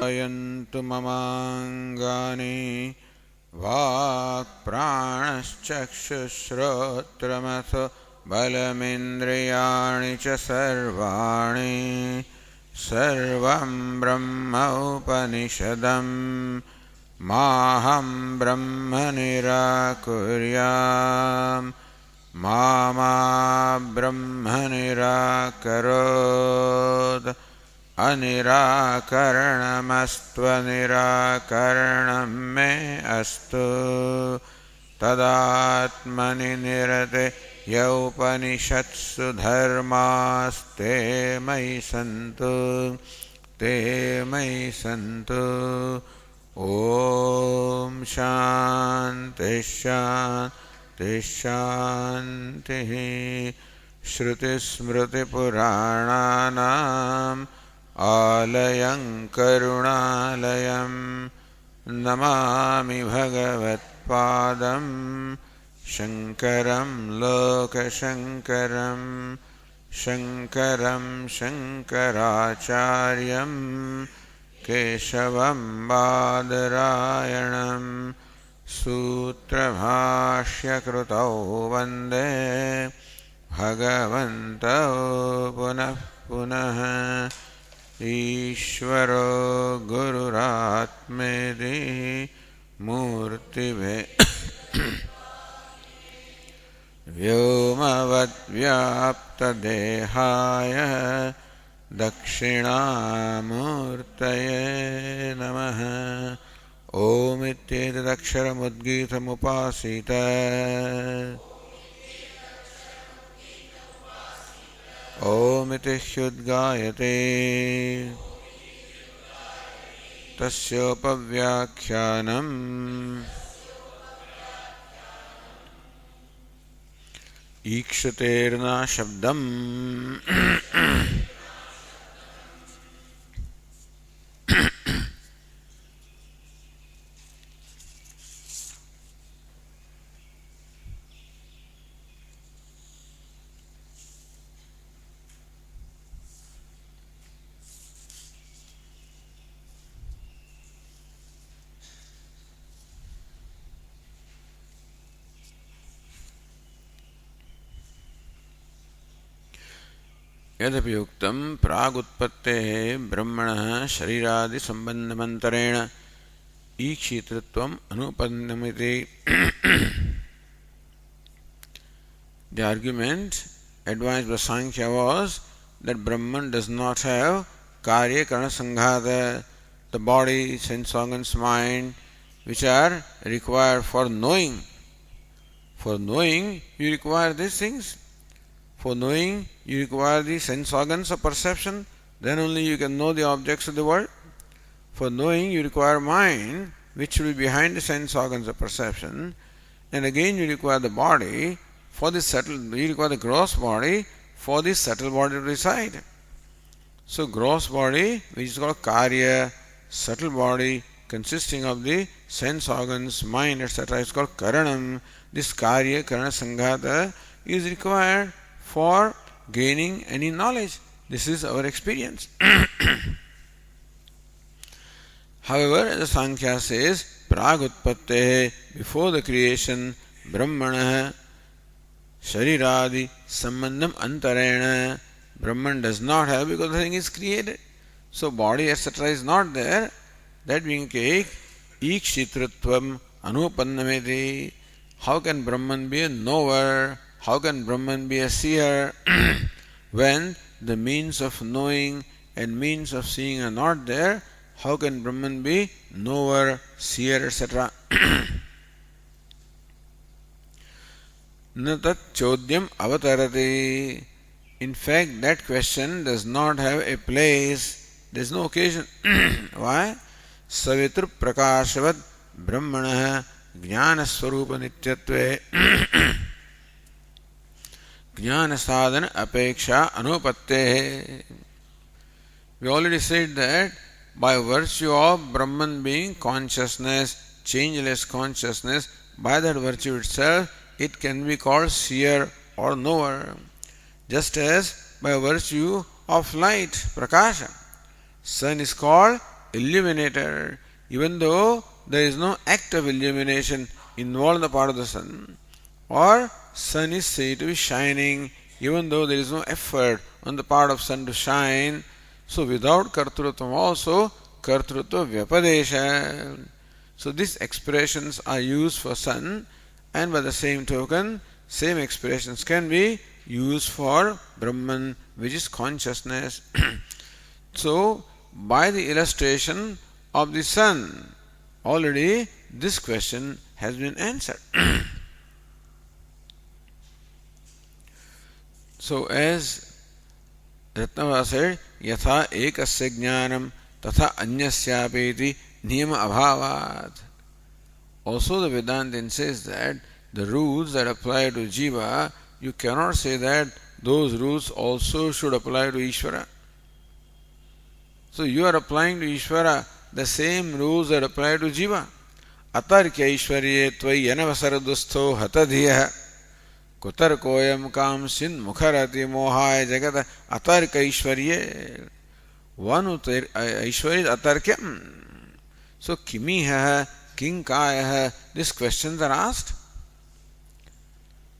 यन्तु ममाङ्गानि वाक्प्राणश्चक्षुश्रोत्रमथो बलमिन्द्रियाणि च सर्वाणि सर्वं ब्रह्म उपनिषदं माहं ब्रह्म निराकुर्याम् मा ब्रह्म निराकरोत् अनिराकरणमस्त्वनिराकरणं मे अस्तु तदात्मनि निरते यौपनिषत्सु धर्मास्ते मयि सन्तु ते मयि सन्तु। ॐ शान्ति शान्ति शान्तिः। श्रुतिस्मृतिपुराणानाम् आलयं करुणालयं नमामि भगवत्पादं शङ्करं लोकशङ्करं शङ्करं शङ्कराचार्यं केशवं बादरायणं सूत्रभाष्यकृतौ वन्दे भगवन्तौ पुनः पुनः। ईश्वरो गुरुरात्मेति मूर्तिभेदः व्योमवद्व्याप्तदेहाय दक्षिणामूर्तये नमः। ॐ इत्येतदक्षरमुद्गीतमुपासीत ॐ इति ह्युद्गायते तस्योपव्याख्यानम् ईक्षतेर्न शब्दम् यदपि उक्तं प्रागुत्पत्तेः ब्रह्मणः शरीरादि सम्बन्धमन्तरेण ईक्षितृत्वम् अनुपन्नमिति। The argument advanced by Sankhya was that Brahman does not have karya karana sanghata, the body, sense organs, mind, which are required for knowing. For knowing, you require these things. For knowing, you require the sense organs of perception, then only you can know the objects of the world. For knowing, you require mind, which will be behind the sense organs of perception. And again, you require the body for the subtle, you require the gross body for the subtle body to reside. So, gross body, which is called karya, subtle body consisting of the sense organs, mind, etc., is called karanam. This karya, karana sanghata is required for gaining any knowledge. This is our experience. However, the Sankhya says, pragutpatte, before the creation, brahmana, shariradi, sambandham antarena, Brahman does not have because the thing is created. So body etc. is not there. That being case, ikshitritvam anupannameti. How can Brahman be a knower? How can Brahman be a seer when the means of knowing and means of seeing are not there? How can Brahman be knower, seer, etc.? Na tat chodyam avatarati. In fact, that question does not have a place. There is no occasion. Why? Savitru prakashavad brahmanah jnana swarupa nityatve jnana sadhana apeksha anupatte. We already said that by virtue of Brahman being consciousness, changeless consciousness, by that virtue itself, it can be called seer or knower. Just as by virtue of light, prakasha, sun is called illuminator, even though there is no act of illumination involved on the part of the sun, or sun is said to be shining, even though there is no effort on the part of sun to shine. So without kartrutvam also, kartrutva vyapadesha. So these expressions are used for sun, and by the same token, same expressions can be used for Brahman, which is consciousness. So, by the illustration of the sun, already this question has been answered. So, as Ratnavara said, yatha ekasya jnanam tatha anyasyapeeti niyama abhavat. Also, the Vedantin says that the rules that apply to Jiva, you cannot say that those rules also should apply to Ishvara. So you are applying to Ishvara the same rules that apply to Jiva. Atarkya Ishvarye tvai yanavasardustho hatadhiya kutar koyam kamsin mukharati mohaya jagata atarka Ishvarye. One who Ishvarya is atarkya. So kimiha kinkaya, these questions are asked.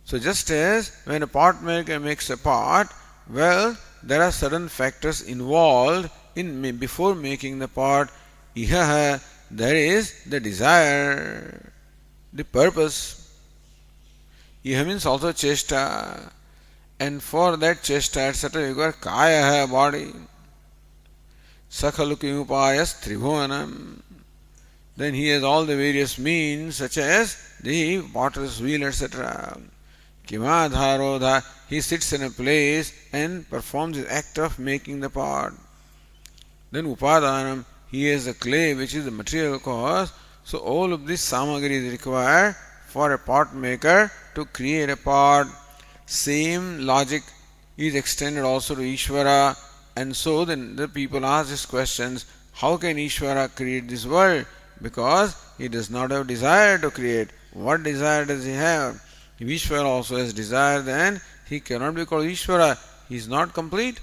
So just as when a pot maker makes a pot, well, there are certain factors involved in before making the pot. Iha, there is the desire, the purpose. Iha means also chesta, and for that chesta, etc., you got kaya, body. Sakhalu upayas tribhuvanam. Then he has all the various means, such as the potter's wheel, etc. Kimadharodha, he sits in a place and performs the act of making the pot. Then upadanam, he has the clay which is the material cause. So all of this samagri is required for a pot maker to create a pot. Same logic is extended also to Ishvara. And so then the people ask these questions, how can Ishvara create this world? Because he does not have desire to create. What desire does he have? If Ishvara also has desire, then he cannot be called Ishvara. He is not complete.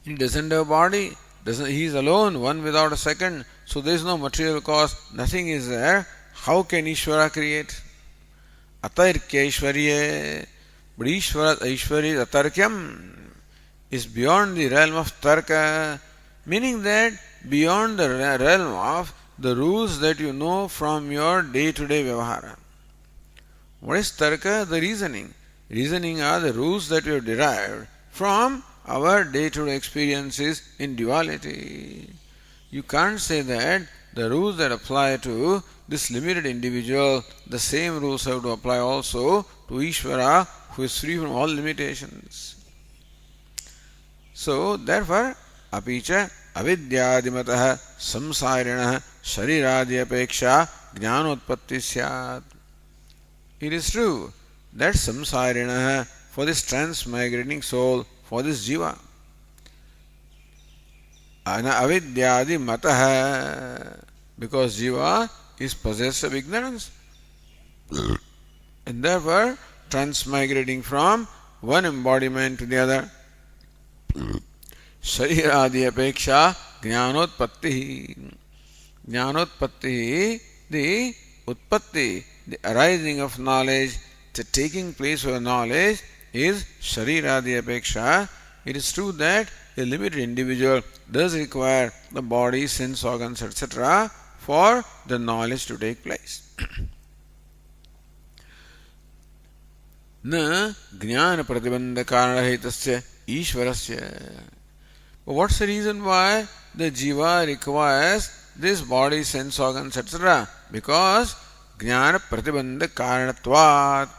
He doesn't have body. He is alone, one without a second. So there is no material cause. Nothing is there. How can Ishvara create? Atarkya Ishvarye. But Ishvara atarkyam is beyond the realm of tarka. Meaning that beyond the realm of the rules that you know from your day-to-day vyavahara. What is tarka? The reasoning. Reasoning are the rules that we have derived from our day-to-day experiences in duality. You can't say that the rules that apply to this limited individual, the same rules have to apply also to Ishvara, who is free from all limitations. So, therefore, apicha avidyadimatah samsarinah shariradi apeksha jnanotpatti syat. It is true that samsarina, for this transmigrating soul, for this jiva, avidyadi mataha, because jiva is possessed of ignorance, and therefore transmigrating from one embodiment to the other. Shariradi apeksha jnanotpatti. Jnanotpatti, the utpatti, the arising of knowledge, the taking place of knowledge is shariradi apeksha. It is true that a limited individual does require the body, sense organs, etc. for the knowledge to take place. Na jnana pratibandha karanahetasya ishvarasya. But what's the reason why the jiva requires this body, sense organs, etc.? Because jnana pratibandha karanatvat.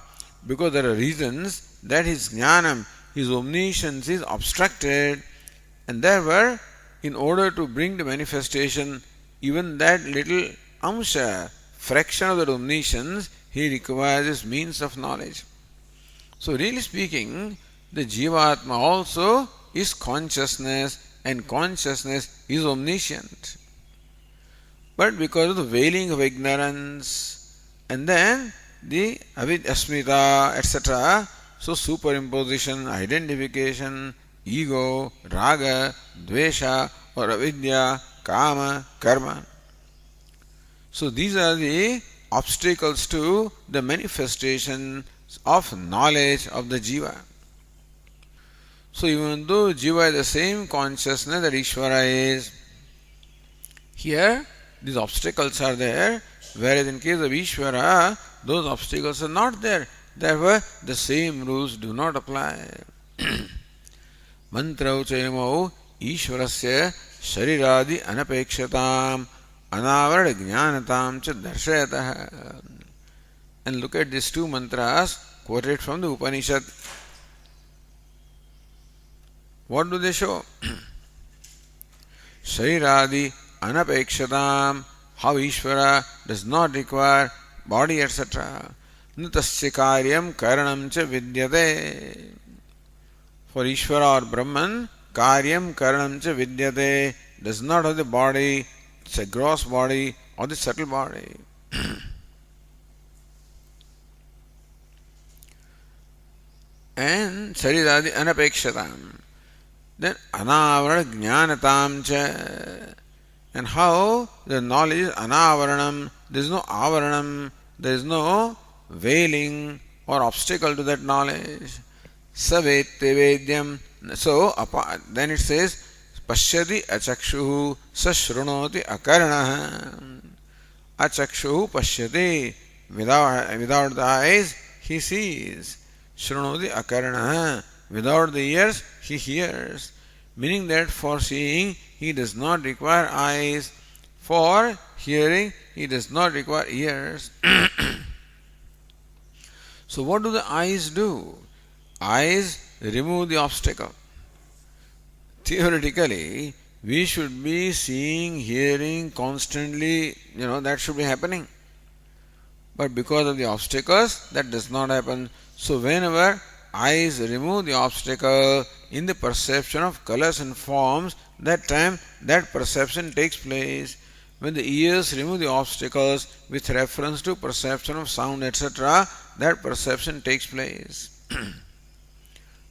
Because there are reasons that his jnanam, his omniscience is obstructed, and therefore, in order to bring the manifestation, even that little amsha, fraction of that omniscience, he requires this means of knowledge. So, really speaking, the Jivatma also is consciousness, and consciousness is omniscient. But because of the veiling of ignorance, and then the avidasmita, etc., so superimposition, identification, ego, raga, dvesha, or avidya, kama, karma. So these are the obstacles to the manifestation of knowledge of the jiva. So even though jiva is the same consciousness that Ishvara is, here these obstacles are there, whereas in case of Ishvara, those obstacles are not there. Therefore, the same rules do not apply. Mantra uchayamo Ishvarasya shariradi anapekshataam anavarad jnanatam cha darshayatah. And look at these two mantras quoted from the Upanishad. What do they show? Shariradi anapekshatam, how Ishvara does not require body, etc. Nutasya karyam karanam cha vidyate. For Ishvara or Brahman, karyam karanam cha vidyate, does not have the body, it's a gross body or the subtle body. And Shariradi anapekshatam. Then anavarana jnanatam cha. And how the knowledge is anavaranam, there is no avaranam, there is no veiling or obstacle to that knowledge. Savete vedyam. So then it says pashyati achakshuhu sashrunoti akaranaha. Achakshuhu pashyati. Without the eyes he sees. Shrunoti akaranaha. Without the ears he hears. Meaning that for seeing he does not require eyes, for hearing he does not require ears. So what do the eyes do? Eyes remove the obstacle. Theoretically, we should be seeing, hearing constantly, that should be happening. But because of the obstacles, that does not happen. So whenever eyes remove the obstacle in the perception of colors and forms, that time that perception takes place. When the ears remove the obstacles with reference to perception of sound, etc., that perception takes place.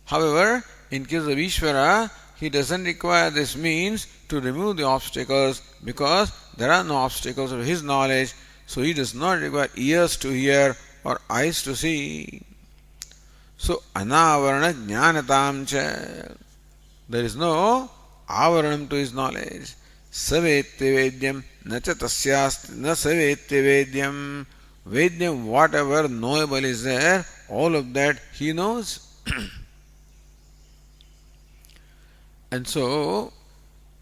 However, in case of Ishvara, he doesn't require this means to remove the obstacles because there are no obstacles of his knowledge, so he does not require ears to hear or eyes to see. So, anavarana jnanatam cha. There is no avaranam to his knowledge. Savete vedyam na cha tasyast na savete vedyam. Vedyam, whatever knowable is there, all of that he knows. And so,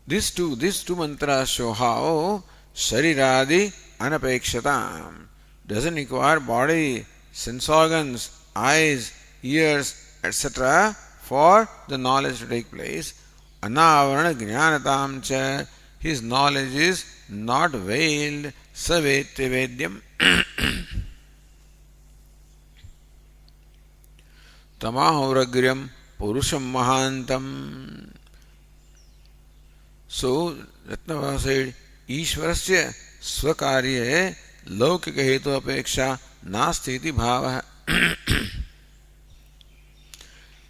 these two mantras show how shariradi anapekshatam doesn't require body, sense organs, eyes, ears, etc. for the knowledge to take place. Anavarana jnanatam cha. His knowledge is not veiled. Savete vedyam. Tamahoragyam purusham mahantam. So, Ratnava said, Ishvarasya swakarye laukika hetu apeksha nasti iti bhava.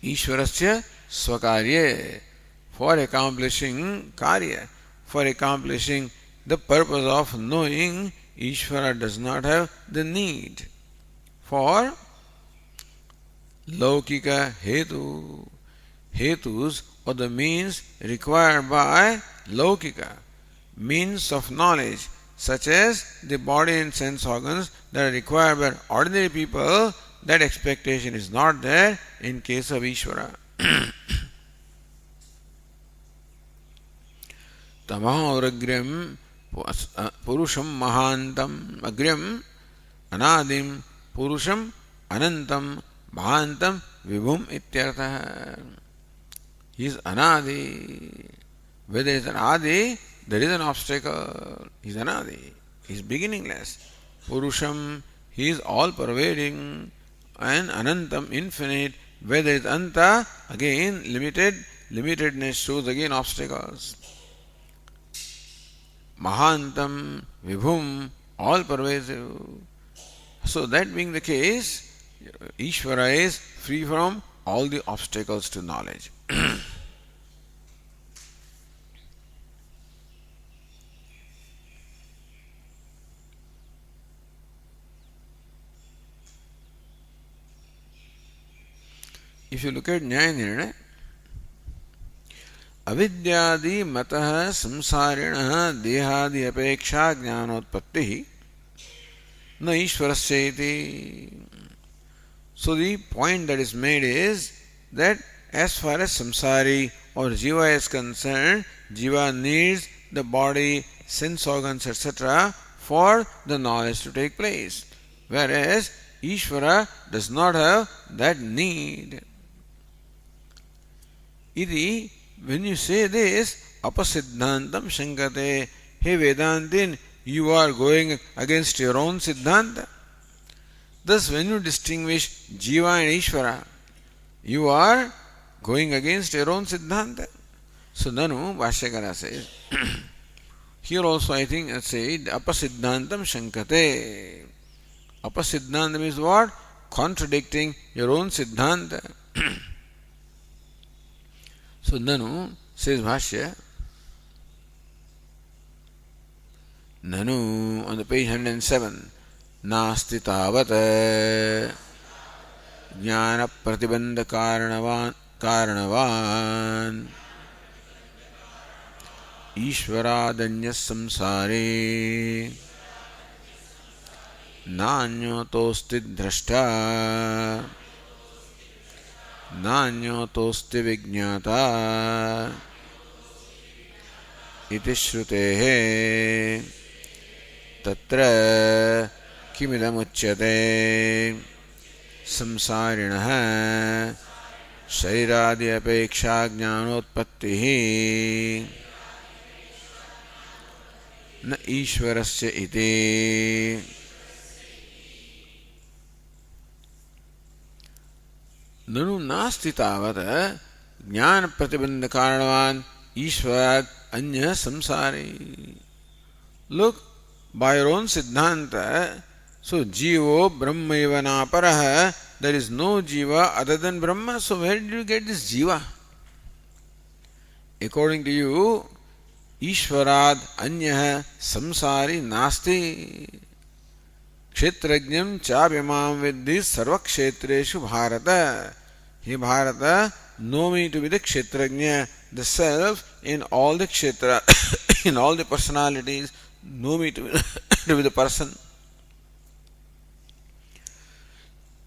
Ishvarasya swakarye, for accomplishing karya, for accomplishing the purpose of knowing, Ishvara does not have the need for laukika hetu. Hetus or the means required by laukika, means of knowledge, such as the body and sense organs that are required by ordinary people. That expectation is not there in case of Ishvara. Tamahoragyam purusham mahantam. Agyam anadim purusham anantam mahantam vibhum ityartha. He is anadi. Where there is an adi, there is an obstacle. He is anadi. He is beginningless. Purusham, he is all pervading. And anantam, infinite. Where there is anta, again limitedness shows again obstacles. Mahantam, vibhum, all pervasive. So that being the case, Ishvara is free from all the obstacles to knowledge. if you look at Nyaya Nirnaya, अविद्यादि मतः संसारिणः देहादि अपेक्षा ज्ञानोत्पत्तिः न ईश्वरस्य इति. So the point that is made is that as far as samsari or jiva is concerned, jiva needs the body, sense organs, etc. for the knowledge to take place, whereas Ishvara does not have that need. Iti, when you say this, apasiddhantam shankate, hey Vedantin, you are going against your own siddhanta. Thus, when you distinguish Jiva and Ishvara, you are going against your own siddhanta. So, Nanu Bhashyakara says, here also I think I say, apasiddhantam shankate. Apasiddhantam is what? Contradicting your own siddhanta. So, Nanu says Bhashya, Nanu on the page 107, नास्ति तावत् ज्ञान प्रतिबंध कारणवान् ईश्वरादन्यः संसारे नान्योतोऽस्ति द्रष्टा नान्योतोऽस्ति विज्ञाता इति श्रुतेः तत्र किमिदमुच्यते संसारिणः शरीरादि अपेक्षा ज्ञानोत्पत्तिः न ईश्वरस्य इति. ननु नास्ति तावत् ज्ञान प्रतिबंध कारणवान् ईश्वरात् अन्यः संसारी. Look, by your own siddhanta, so jivo brahmaiva naparaha, there is no jiva other than Brahma. So where did you get this jiva? According to you, Ishvarad anyah samsari nasti. Kshetrajnam chabhyamam viddhi sarvakshetreshu bharata. He Bharata, know me to be the Kshetrajna, the self in all the Kshetra, in all the personalities. Know me to be the person.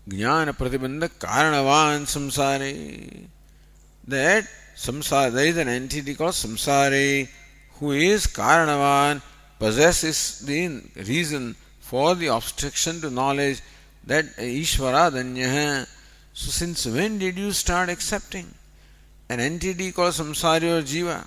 Jnana pratibandha karanavan samsari. That samsara, there is an entity called samsari who is karanavan, possesses the reason for the obstruction to knowledge, that Ishvara Danyaha. So since when did you start accepting an entity called samsari or jiva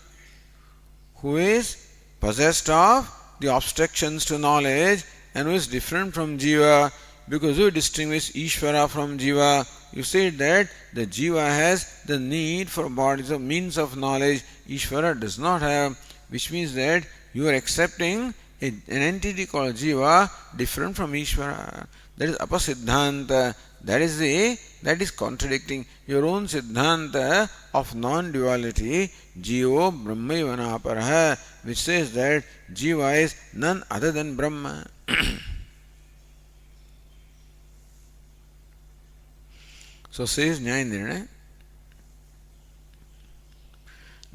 who is possessed of the obstructions to knowledge and who is different from jiva? Because you distinguish Ishvara from jiva, you said that the jiva has the need for bodies of means of knowledge, Ishvara does not have, which means that you are accepting an entity called jiva different from Ishvara. That is apasiddhanta. That is contradicting your own siddhanta of non-duality, jivo brahmaiva naparaha, which says that jiva is none other than Brahma. So says Nyaya Nirnaya,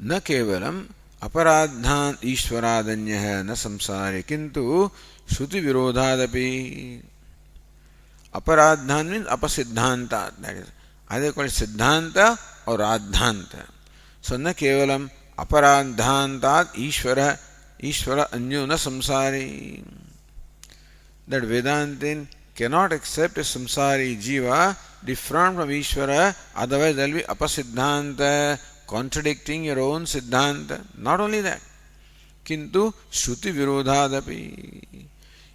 न केवलम अपराधान ईश्वरादन्यः न संसारे किंतु श्रुति विरोधादपि. Aparadhan means apasiddhanta, that is either called siddhanta or adhanta. So na kevalam aparadhantat Ishvara anyo na samsari. That Vedantin cannot accept a samsari jiva different from Ishvara, otherwise there will be apasiddhanta, contradicting your own siddhanta. Not only that, kintu shruti virodhadapi.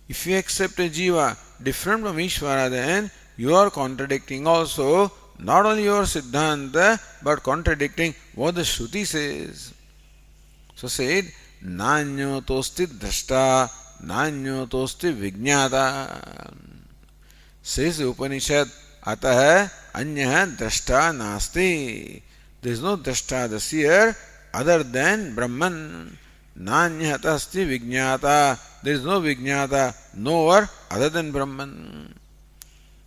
If you accept a jiva different from Ishvara, then you are contradicting also not only your siddhanta but contradicting what the Shruti says. So said, Nanyo tosti drashta, Nanyo tosti vijñata. Says the Upanishad, Ataha Anyaha drashta nasti. There is no drashta, the seer, other than Brahman. Nanyata asti vijñata. There is no vijñata, knower other than Brahman.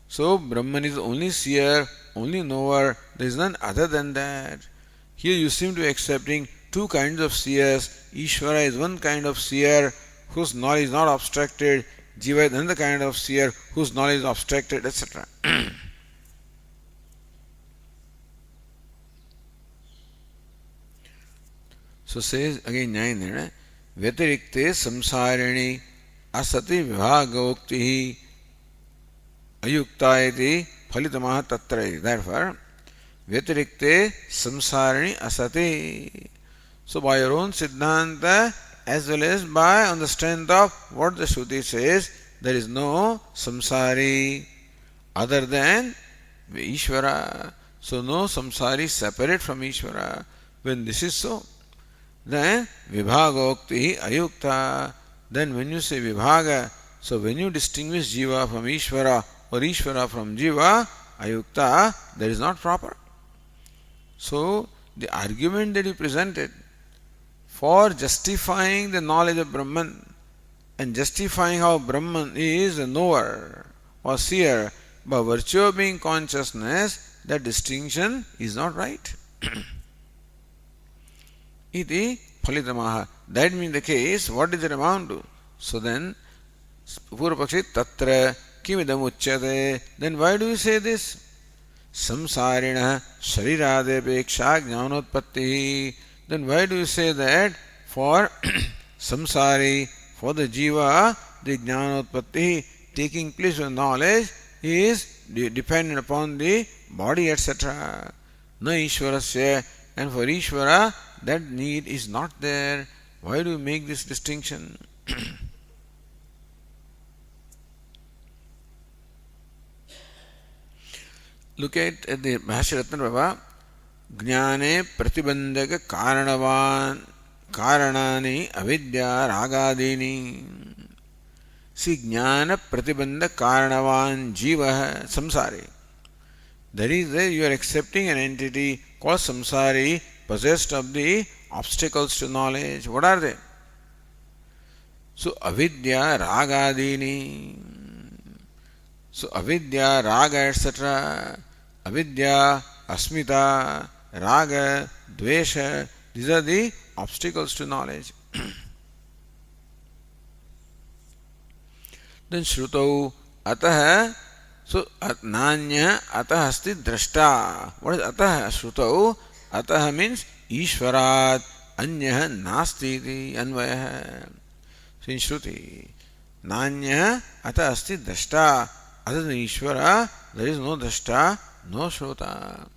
So Brahman is the only seer only knower, there is none other than that. Here you seem to be accepting two kinds of seers. Ishvara is one kind of seer whose knowledge is not abstracted. Jiva is another kind of seer whose knowledge is abstracted, etc. So says again Nyayana, Vyatirikte samsarini asati vibhagokti ayukta iti phalitamaha tatra. Therefore, Vyatirikte samsarini asati. So by your own Siddhanta as well as by on the strength of what the Shruti says, there is no samsari other than Ishvara. So no samsari separate from Ishvara. When this is so, then vibhagokti ayukta. Then when you say vibhaga, so when you distinguish jiva from Ishvara or Ishvara from jiva, ayukta, that is not proper. So the argument that you presented for justifying the knowledge of Brahman and justifying how Brahman is a knower or seer by virtue of being consciousness, that distinction is not right. Iti phalitamaha. That means the case, what does it amount to? So then, Purvapakshi tatra kimidam uchyate. Then why do you say this? Samsarina shariradepeksha jnanotpatti. Then why do you say that for samsari, for the jiva, the jnanotpatti taking place of knowledge is dependent upon the body, etc. Na Ishvarasya, and for Ishvara that need is not there. Why do you make this distinction? Look at the Bhashyaratna Prabha. Jnane pratibandhaka karanani avidya ragadini. See, jnana pratibandhaka karanavan jiva samsari. That is, you are accepting an entity called samsari, possessed of the obstacles to knowledge. What are they? So, avidya ragadini. So, avidya, raga, etc. Avidya, asmita, raga, dvesha, these are the obstacles to knowledge. Then Shrutau ataha, so nanya ataha asti drashta. What is ataha? Shrutau ataha means Ishvarat anyaha nasti iti anvayaha. So in Shruti, nanya ataha asti drashta. Other than Ishvara, there is no drashta, no Shrota.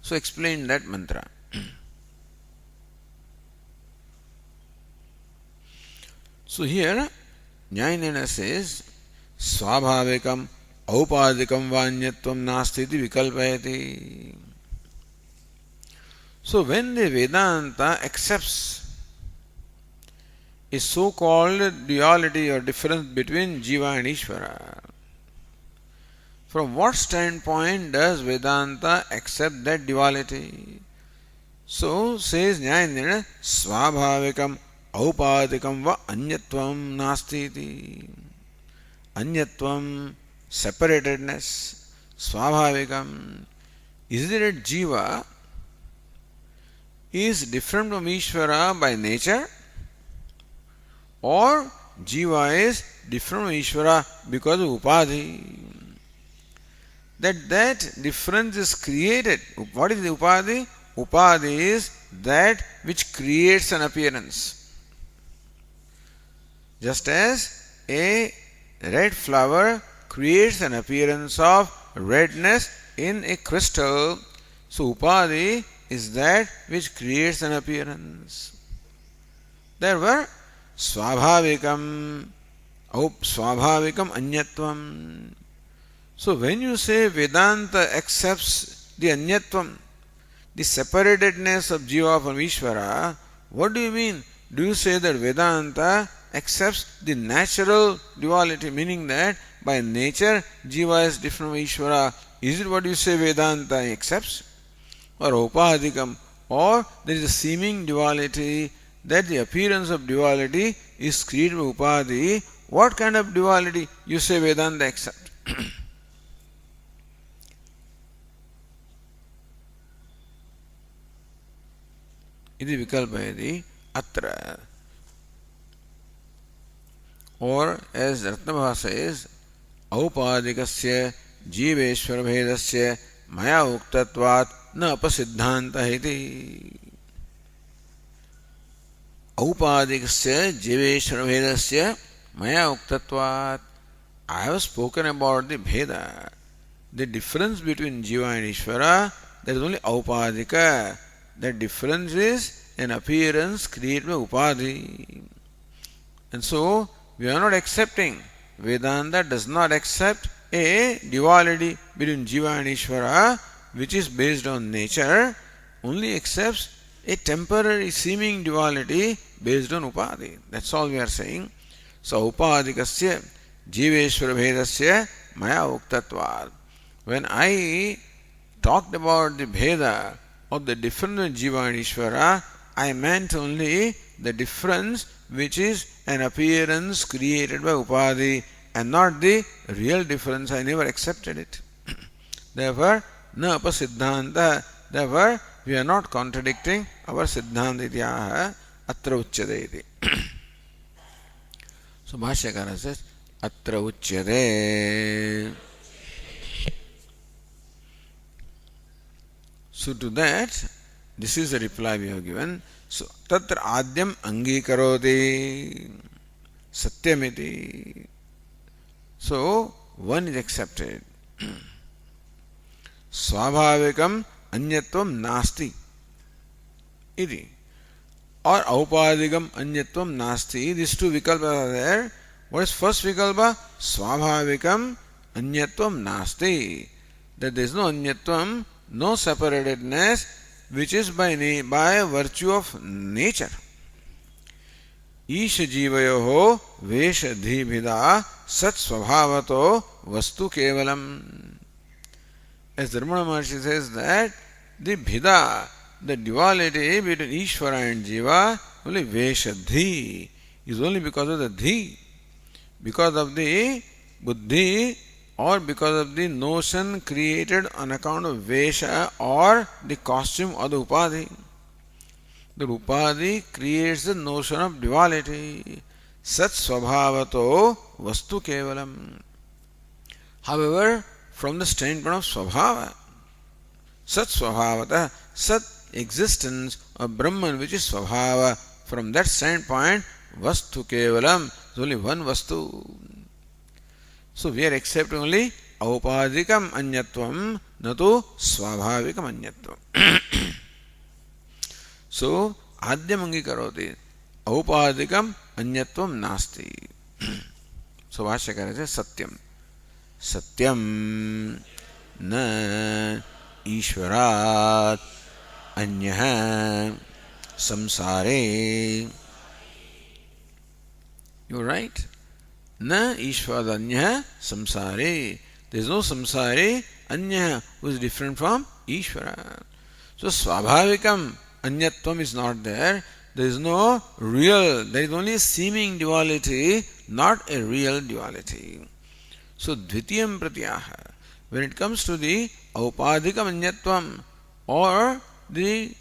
So explain that mantra. So here Nyayana says Swabhavikam Aupadikam Vanyatvam Nasti iti Vikalpayati. So when the Vedanta accepts a so-called duality or difference between Jiva and Ishvara, from what standpoint does Vedanta accept that duality? So says Nyayana, Swabhavikam Aupadikam va anyatvam nasti iti. Anyatvam, separatedness, Swabhavikam. Is it that Jiva is different from Ishvara by nature? Or Jiva is different from Ishvara because of Upadhi? That difference is created. What is the Upadhi? Upadhi is that which creates an appearance. Just as a red flower creates an appearance of redness in a crystal, so Upadhi is that which creates an appearance. Therefore, Swabhavikam Anyatvam. So when you say Vedanta accepts the Anyatvam, the separatedness of Jiva from Ishvara, what do you mean? Do you say that Vedanta accepts the natural duality, meaning that by nature Jiva is different from Ishvara? Is it what you say Vedanta accepts? Or Upadikam? Or there is a seeming duality, that the appearance of duality is created by Upadhi? What kind of duality you say Vedanta accepts? iti vikalpayati atra. Or as Ratnabha says, औपाधिकस्य Jiveshwar भेदस्य मया उक्तत्वात् न अपसिद्धान्तः इति. औपाधिकस्य Jiveshwar भेदस्य maya uktatvat. I have spoken about the bheda, the difference between jiva and Ishvara. That is only aupadika. That difference is an appearance created by upadhi. And so we are not accepting. Vedanta does not accept a duality between jiva and Ishvara, which is based on nature, only accepts a temporary seeming duality based on upadhi. That's all we are saying. So upadikasya jiveshvara bhedasya maya uktatvad. When I talked about the bheda of the difference of jiva and Ishvara, I meant only the difference which is an appearance created by upadhi and not the real difference. I never accepted it. Therefore, na apasiddhanta. Therefore, we are not contradicting our siddhanta ityaha atra uchyate iti. So, Bhashyakara says, atra uchyate. So, to that, this is the reply we have given. So, tatra adyam angikaroti satyamiti. So, one is accepted. Swabhavikam anyatvam nasti iti. Or aupadikam anyatvam nasti. These two vikalpas are there. What is first vikalpa? Swabhavikam anyatvam nasti. That there is no anyatvam, no separatedness, which is by virtue of nature. ईश जीवयोः वेशधीभिदा सत् स्वभावतो vastu kevalam. As Dharmana Maharshi says that the bhida, the duality between Ishvara and Jiva, only veshadhi, is only because of the dhi, because of the buddhi, or because of the notion created on account of vesha or the costume or the upadhi. The upadhi creates the notion of duality. Sat svabhavato vastu kevalam. However, from the standpoint of svabhava, sat svabhavata, sat existence of Brahman, which is svabhava, from that standpoint, vastu kevalam is only one vastu. So we are accepting only aupadikam anyatvam, natu swabhavikam anyatvam. So, adyam angikaroti, aupadikam anyatvam nasti. So, Bhashyakara says satyam. Satyam na ishvarat anyah samsare. You are right. Na ishvarat anyah samsare. There is no samsare anyah who is different from Ishvara. So, swabhavikam anyatvam is not there. There is no real, there is only seeming duality, not a real duality. So, dvitiyam pratyaha. When it comes to the aupadikam anyatvam, or the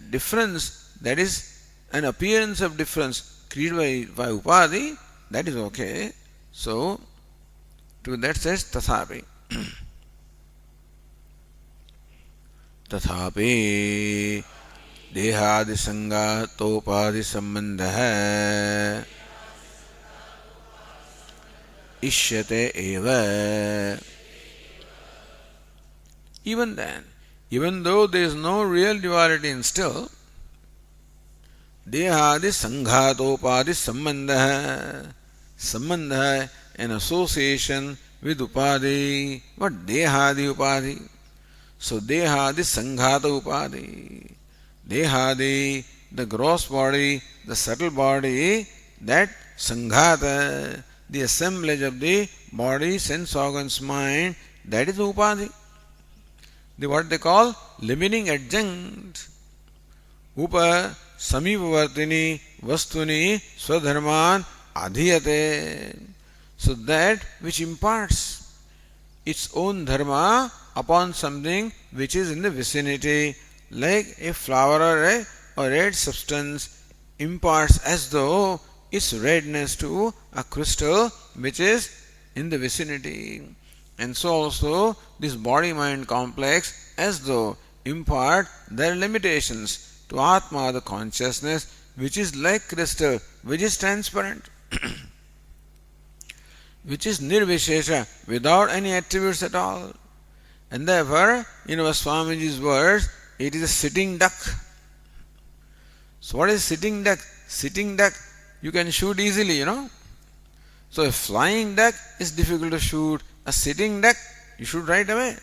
difference, that is an appearance of difference created by upadhi, that is okay. So, to that says tathapi. तथापि देहादि संगातोपादि संबंधः इष्यते एव. Even then, even though there is no real duality in still, dehadi sanghatopadi sambandha, sambandha, an association with upadhi. What dehadi upadhi? So dehadi sanghata upadhi. Dehadi, the gross body, the subtle body, that sanghata, the assemblage of the body, sense organs, mind, that is upadhi. What they call limiting adjunct. Upa samipavartini vastuni swadharman adhiyate. So that which imparts its own dharma upon something which is in the vicinity, like a flower or a red substance imparts as though its redness to a crystal which is in the vicinity. And so also this body-mind complex as though impart their limitations to Atma, the consciousness, which is like crystal, which is transparent, which is nirvishesha, without any attributes at all. And therefore, in our Swamiji's words, it is a sitting duck. So what is sitting duck? Sitting duck, you can shoot easily, So a flying duck is difficult to shoot. A sitting duck, you shoot right away.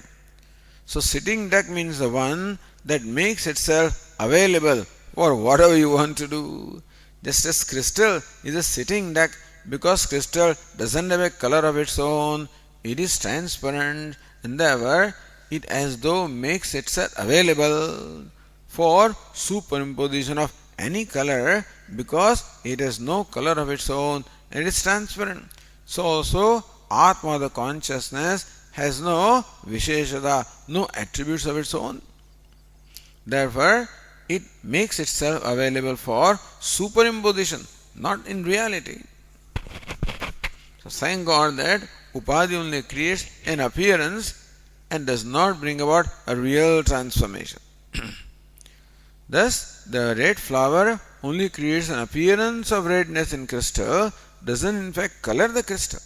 So sitting duck means the one that makes itself available for whatever you want to do. Just as crystal is a sitting duck, because crystal doesn't have a color of its own, it is transparent, and therefore it as though makes itself available for superimposition of any color, because it has no color of its own and it is transparent. So also Atma, the consciousness, has no visheshata, no attributes of its own. Therefore, it makes itself available for superimposition, not in reality. So thank God that Upadhi only creates an appearance and does not bring about a real transformation. Thus, the red flower only creates an appearance of redness in crystal, doesn't in fact color the crystal.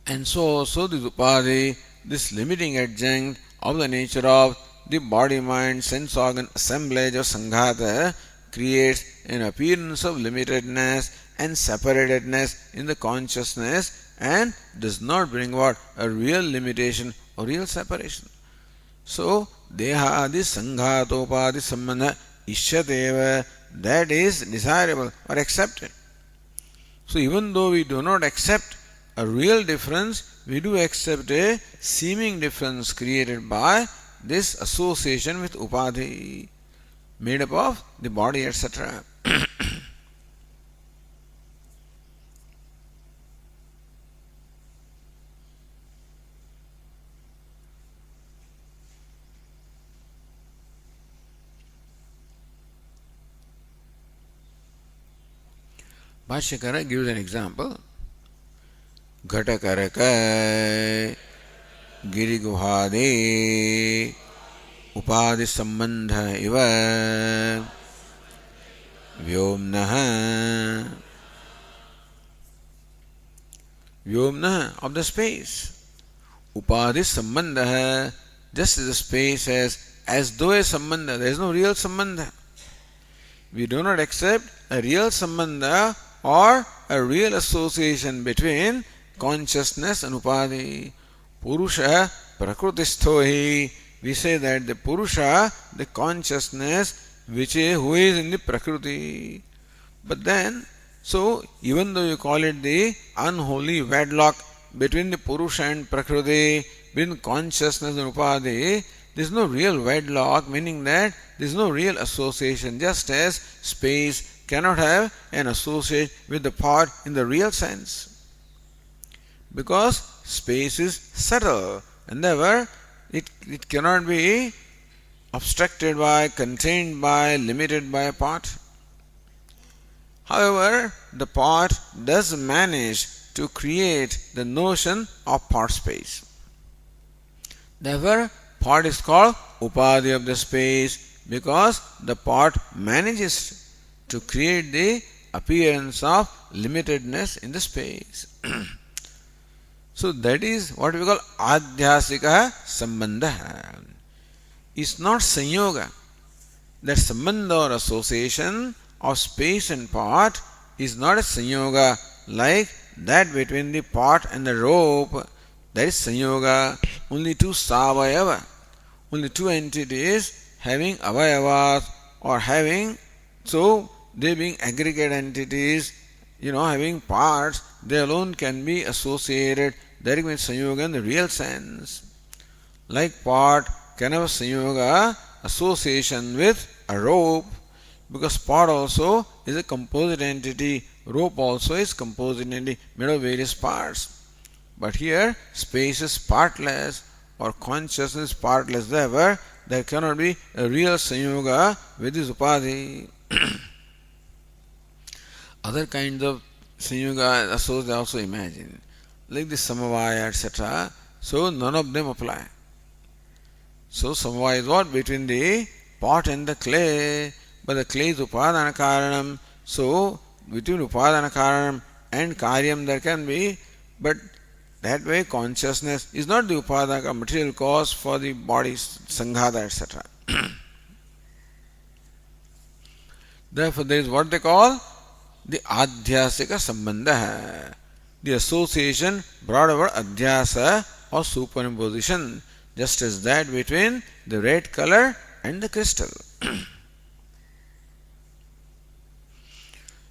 And so also this Upadhi, this limiting adjunct of the nature of the body-mind sense-organ assemblage of Sanghata, creates an appearance of limitedness and separatedness in the consciousness and does not bring about a real limitation or real separation. So, Dehadi Sanghatopadi Sambandha Ishyateva, that is desirable or accepted. So, even though we do not accept a real difference, we do accept a seeming difference created by this association with Upadhi, made up of the body, etc. Bhashyakara gives an example. Ghatakaraka Giriguhade Upadhi Sambandha Iva Vyomnaha. Vyomnaha, of the space. Upadhi Sambandha, just as the space as though a Sambandha, there is no real Sambandha. We do not accept a real Sambandha or a real association between consciousness and Upadhi. Purusha Prakrutisthohi. We say that the Purusha, the consciousness, who is in the Prakriti. But then, so even though you call it the unholy wedlock between the Purusha and Prakriti, between consciousness and Upadhi, there is no real wedlock, meaning that there is no real association, just as space cannot have an association with the part in the real sense. Because space is subtle and therefore it cannot be obstructed by, contained by, limited by a part. However, the part does manage to create the notion of part space. Therefore, part is called Upadhi of the space because the part manages to create the appearance of limitedness in the space. So that is what we call Adhyasika Sambandha. It's not Sanyoga. That Sambandha or association of space and part is not a Sanyoga like that between the part and the rope. That is Sanyoga. Only two Savayava, only two entities having Avayavas or having, so they being aggregate entities, having parts, they alone can be associated. That means Sanyoga in the real sense. Like part can have a Sanyoga association with a rope because part also is a composite entity, rope also is composite entity made of various parts. But here space is partless or consciousness is partless. Therefore, there cannot be a real Sanyoga with this Upadhi. Other kinds of Sanyoga, so they also imagine, like the Samavaya, etc. So none of them apply. So Samavaya is what? Between the pot and the clay, but the clay is Upadana Karanam. So between Upadana Karanam and Karyam there can be, but that way consciousness is not the Upadaka material cause for the body's Sanghata, etc. Therefore there is what they call the Adhyasika Sambandha, the association brought over Adhyasa or superimposition, just as that between the red color and the crystal.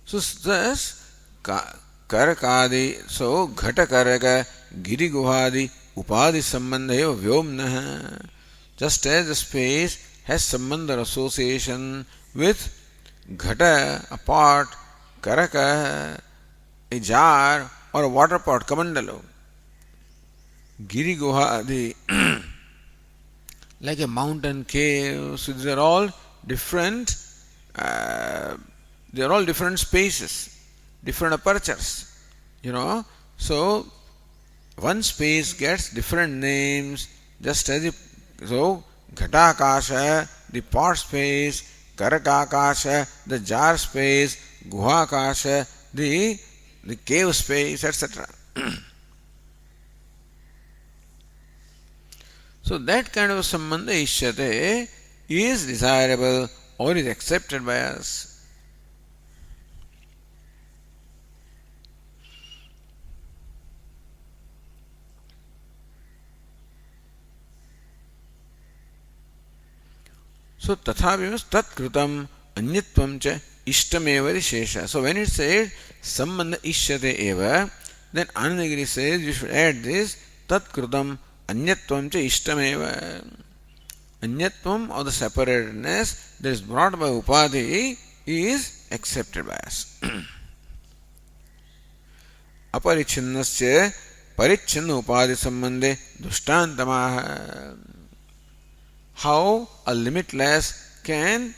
So thus Karakadi, so Ghata Karaka, Giri Guhadi, Upadi Sambandhayo Vyomnaha. Just as the space has Sambandha association with Ghata, a pot, Karaka, a jar, or a water pot, Kamandalo. Giri Guhadi, like a mountain cave. So these are all different, they are all different spaces, different apertures, So one space gets different names, just as so Ghatakasha, the pot space, Karakakasha, the jar space, Guhakasha, the cave space, etc. So that kind of sambandha ishyate is desirable or is accepted by us. So tathavimas tat kritam anyatvam cha ishtameva vishesha. So when it says sambandha ishyate eva, then Anandagiri says you should add this tat kritam anyatvam cha ishtameva. Anyatvam, or the separatedness that is brought by upadhi, is accepted by us. Aparichinnasya parichinna upadhi sambandhe dushtantamaha. How a limitless there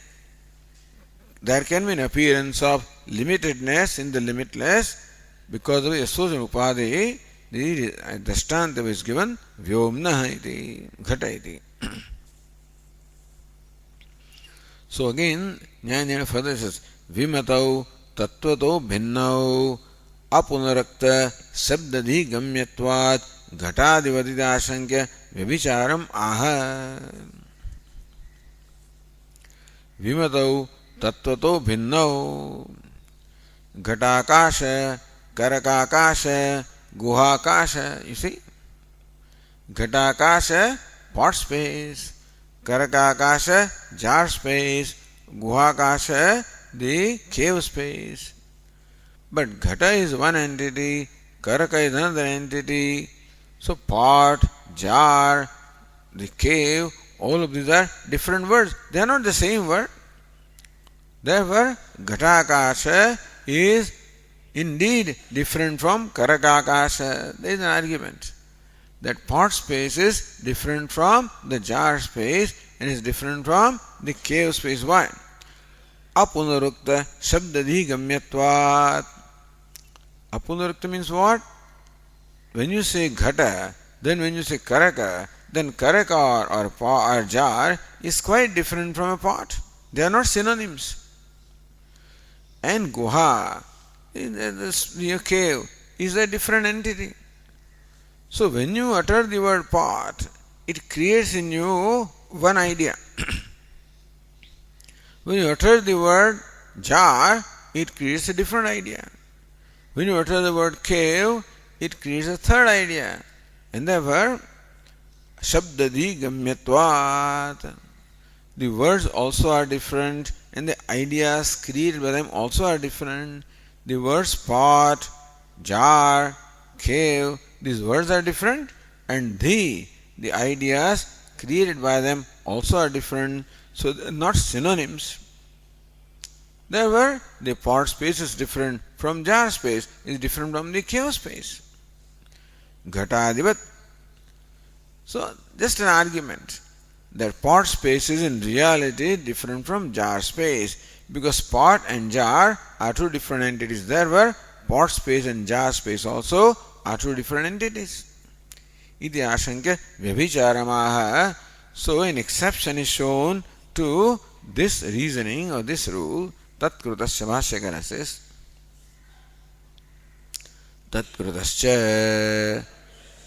can be an appearance of limitedness in the limitless because of the association upadhi. The drishtanta is given vyomnaha iti, ghata iti. So again, Nyaya further says, Vimatau tattvato bhinnau apunarakta sabdadhi gamyatvat ghatadivadidashankya vibhicharam aha. Vimatau tattvato bhinnau ghatakasha, karakakasha, guhakasha. You see? Ghatakasha, pot space. Karakakasha, jar space. Guhakasha, the cave space. But Ghata is one entity, Karaka is another entity. So pot, jar, the cave, all of these are different words. They are not the same word. Therefore, Ghatakasha is indeed different from Karakakasha. There is an argument that pot space is different from the jar space and is different from the cave space. Why? Apunarukta shabdadhi gamyatvat. Apunarukta means what? When you say Ghata, then when you say Karaka, then Karaka or jar is quite different from a pot. They are not synonyms. And Guha, your cave, is a different entity. So when you utter the word pot, it creates in you one idea. When you utter the word jar, it creates a different idea. When you utter the word cave, it creates a third idea. And therefore, shabdadi gamyatvat. The words also are different and the ideas created by them also are different. The words pot, jar, cave, these words are different and the ideas created by them also are different. So they are not synonyms. Therefore, the pot space is different from jar space, is different from the cave space. Ghatadivat. So, just an argument that pot space is in reality different from jar space, because pot and jar are two different entities. There were pot space and jar space also are two different entities. Iti ashankya vyabhicharamaha. So an exception is shown to this reasoning or this rule. Tatkrutasya bhashyakara says, Tatkrutasya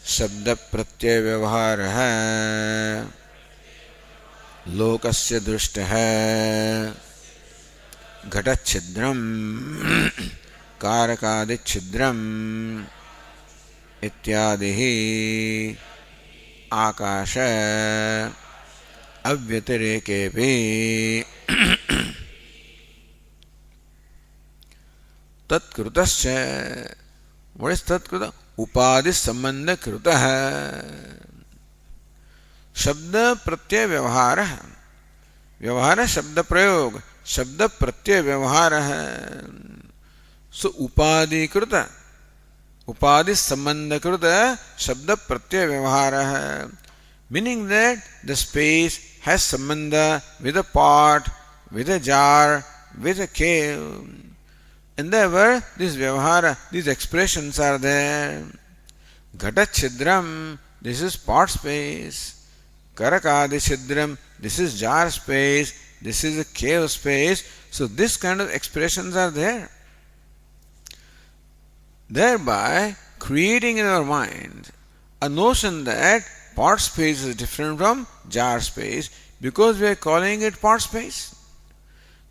Shabda Pratyaya Vyavaharaha Lokasya Drushtaha Ghatachidram Karakadichidram Ityadihi Akasha Avyatirekepi Tatkrutasya. What is Tatkruta? Upadi Sambandha Krutaha Shabda Pratyaya Vyavaharaha. Vyavahara Shabda Prayog. Shabda Pratyaya Vyavaharaha. So Upadi Kruta. Upadi Sambandha Kruta Shabda Pratyaya Vyavaharaha. Meaning that the space has sambandha with a pot, with a jar, with a cave. And therefore, this vyavahara, these expressions are there. Ghatachidram, this is pot space. Karakadichidram, this is jar space. This is a cave space. So this kind of expressions are there. Thereby creating in our mind a notion that pot space is different from jar space, because we are calling it pot space.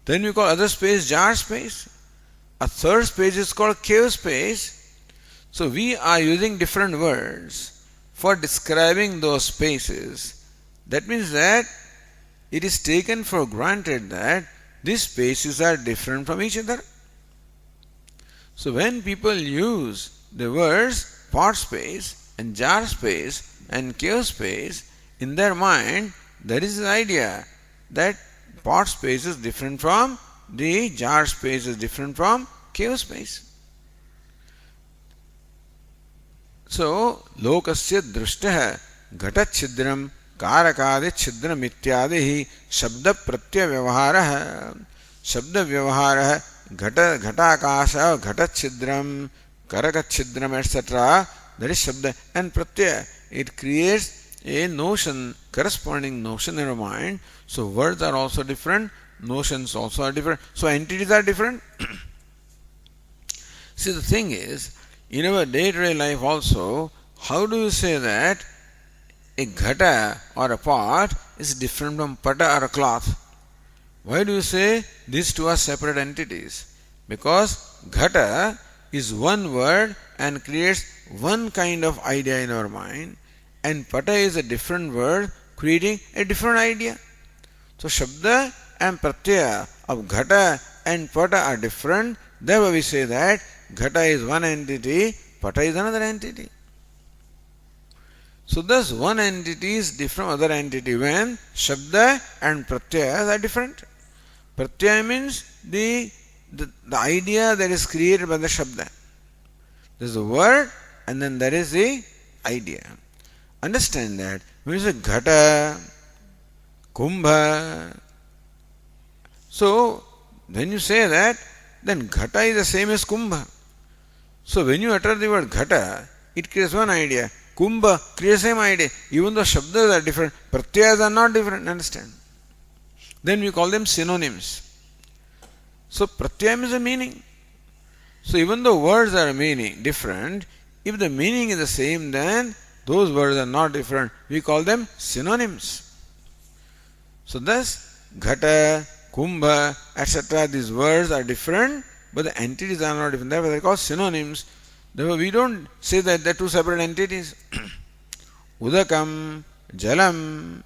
Then we call other space jar space. A third space is called cave space. So we are using different words for describing those spaces. That means that it is taken for granted that these spaces are different from each other. So when people use the words pot space and jar space and cave space, in their mind there is the idea that pot space is different from the jar space is different from cave space. So, lokasya drushtaha ghatachidram karakadichidram ityadihi shabda pratyaya vyavaharaha. Shabda vyavaharaha ghatakasha ghatachidram karakachidram etc. That is shabda and pratyaya. It creates a notion, corresponding notion in our mind. So words are also different, notions also are different, so entities are different. See, the thing is, in our day-to-day life also, how do you say that a ghata or a pot is different from pata or a cloth? Why do you say these two are separate entities? Because ghata is one word and creates one kind of idea in our mind, and pata is a different word creating a different idea. So Shabda and Pratyaya of Ghata and Pata are different. Therefore we say that Ghata is one entity, Pata is another entity. So thus one entity is different from other entity when Shabda and Pratyaya are different. Pratyaya means the idea that is created by the Shabda. There is the word and then there is the idea. Understand that when you say Ghata, Kumbha, so when you say that, then Ghata is the same as Kumbha. So when you utter the word Ghata, it creates one idea. Kumbha creates the same idea. Even though Shabdas are different, Pratyayas are not different, understand? Then we call them synonyms. So Pratyayam is a meaning. So even though words are meaning different, if the meaning is the same, then those words are not different. We call them synonyms. So thus, Ghata, Kumbha, etc. these words are different, but the entities are not different. Therefore they are called synonyms. Therefore we don't say that they are two separate entities. Udakam, Jalam,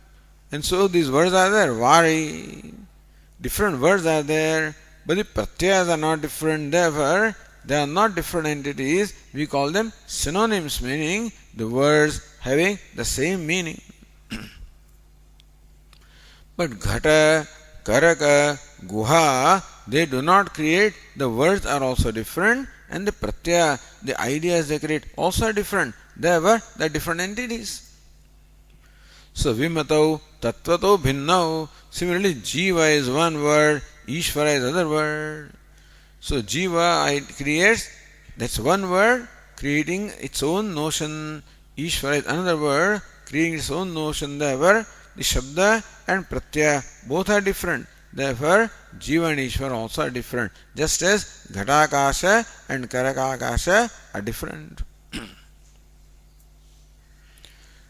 and so these words are there. Vari, different words are there, but the pratyayas are not different. Therefore they are not different entities. We call them synonyms, meaning the words having the same meaning. But Ghata, Karaka, Guha, they do not create, the words are also different, and the pratyaya, the ideas they create also are different. Therefore, they are different entities. So Vimatau Tattvato bhinnau. Similarly, Jiva is one word, Ishvara is other word. So Jiva creates, that's one word, creating its own notion. Ishvara is another word, creating its own notion. Therefore, the Shabda and Pratyaya both are different. Therefore, Jiva and Ishvara also are different. Just as Ghatakasha and Karakakasha are different.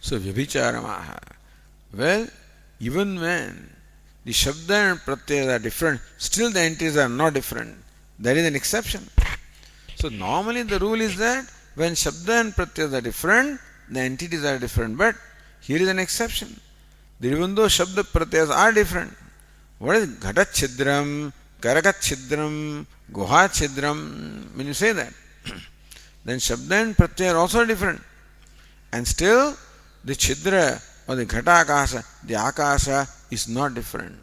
So, Vyabhicharamaha. Well, even when the Shabda and Pratyaya are different, still the entities are not different. There is an exception. So, normally the rule is that when Shabda and Pratyaya are different, the entities are different. But here is an exception. Even though Shabda Pratyayas are different, what is Ghatachidram, Karakachidram, Guhachidram? When you say that, then Shabda and Pratyaya are also different. And still, the Chidra or the Ghatakasha, the Akasha is not different.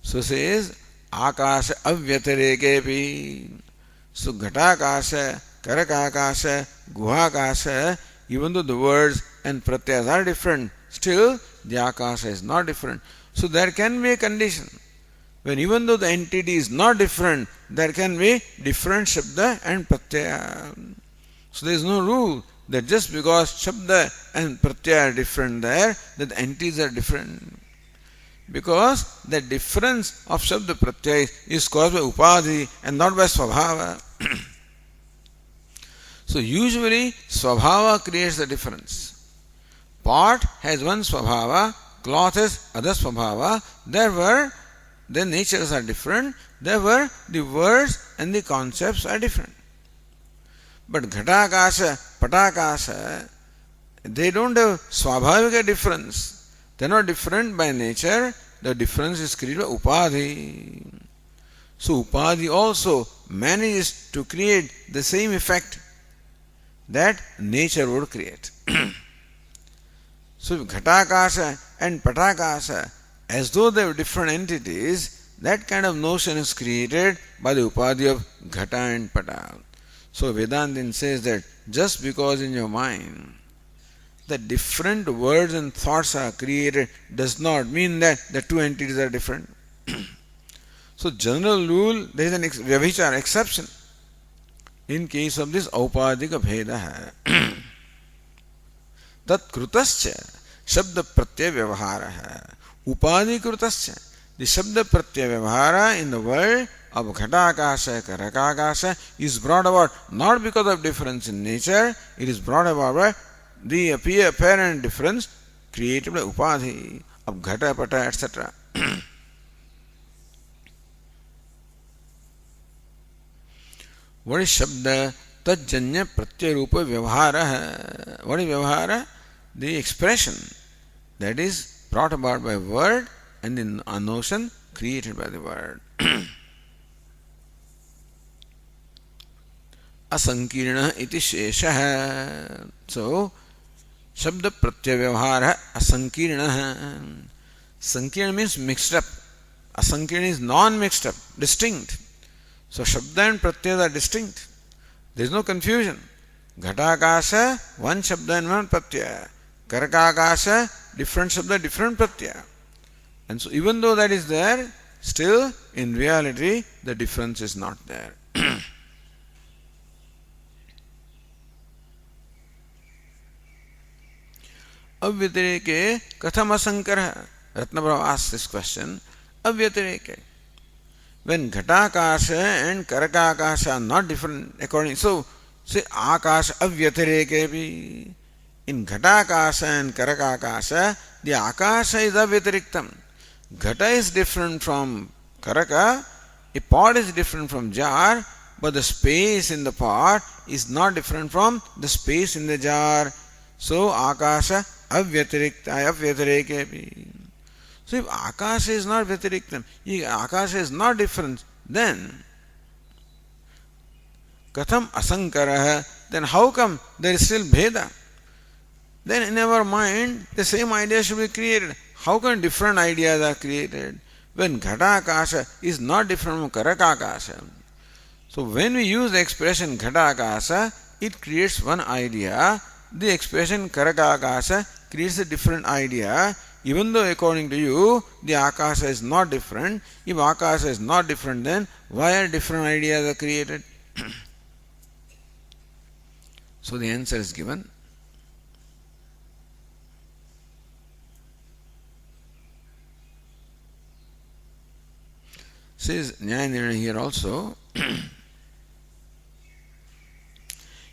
So says, Akasha avyatirekepi. So Ghatakasha, Karakakasha, Guhakasha, even though the words and pratyas are different, still the Akasha is not different. So there can be a condition when even though the entity is not different, there can be different Shabda and Pratyaya. So there is no rule that just because Shabda and Pratyaya are different there, that the entities are different. Because the difference of Shabda Pratyaya is caused by Upadhi and not by Swabhava. So usually Swabhava creates the difference. Pot has one Swabhava, cloth has other Swabhava, therefore their natures are different, therefore the words and the concepts are different. But Ghatakasha, Patakasha, they don't have Swabhavika difference. They are not different by nature, the difference is created by Upadhi. So Upadhi also manages to create the same effect that nature would create. So Ghatakasha and Patakasha, as though they are different entities, that kind of notion is created by the Upadhi of Ghata and Pata. So Vedantin says that just because in your mind the different words and thoughts are created does not mean that the two entities are different. So general rule, there is an Vyabhichara exception in case of this Aupadika Bheda. Tat Krutascha Shabda Pratyaya Vyavahara. Upadi Krutascha. The Shabda Pratyaya Vyavahara in the world of Ghatakasha, Karakakasha is brought about not because of difference in nature, it is brought about by the apparent difference created by Upadhi of Ghata, Pata, etc. What is Shabda? Tajjanya Pratyarupa Vyavahara. What is Vyavahara? The expression that is brought about by word and the notion created by the word. Asankirna iti shesha. So, Shabda Pratyaya Vyavahara Asankirna. Sankirna means mixed up. Asankirna is non-mixed up, distinct. So Shabda and Pratyaya are distinct. There is no confusion. Ghatakasha, one Shabda and one Pratyaya. Karakakasha, different Shabda, different Pratyaya. And so even though that is there, still in reality the difference is not there. Avyatireke katham asankara. Ratnaprabha asks this question. Avyatireke. When Ghatakasha and Karakakasha are not different according, so say Akasha Avyatirekepi. In Ghatakasha and Karakakasha, the Akasha is Avyatiriktam. Ghata is different from Karaka, a pot is different from jar, but the space in the pot is not different from the space in the jar. So Akasha Avyatirekepi. So if Akasha is not Vyatiriktam, if Akasha is not different, then Katham Asankaraha, then how come there is still Bheda? Then in our mind, the same idea should be created. How come different ideas are created? When Ghatakasha is not different from Karakakasha. So when we use the expression Ghatakasha, it creates one idea. The expression Karakakasha creates a different idea. even though according to you the Akasha is not different, if Akasha is not different, then why are different ideas are created? So the answer is given. Says Nyaya Nirnaya here also.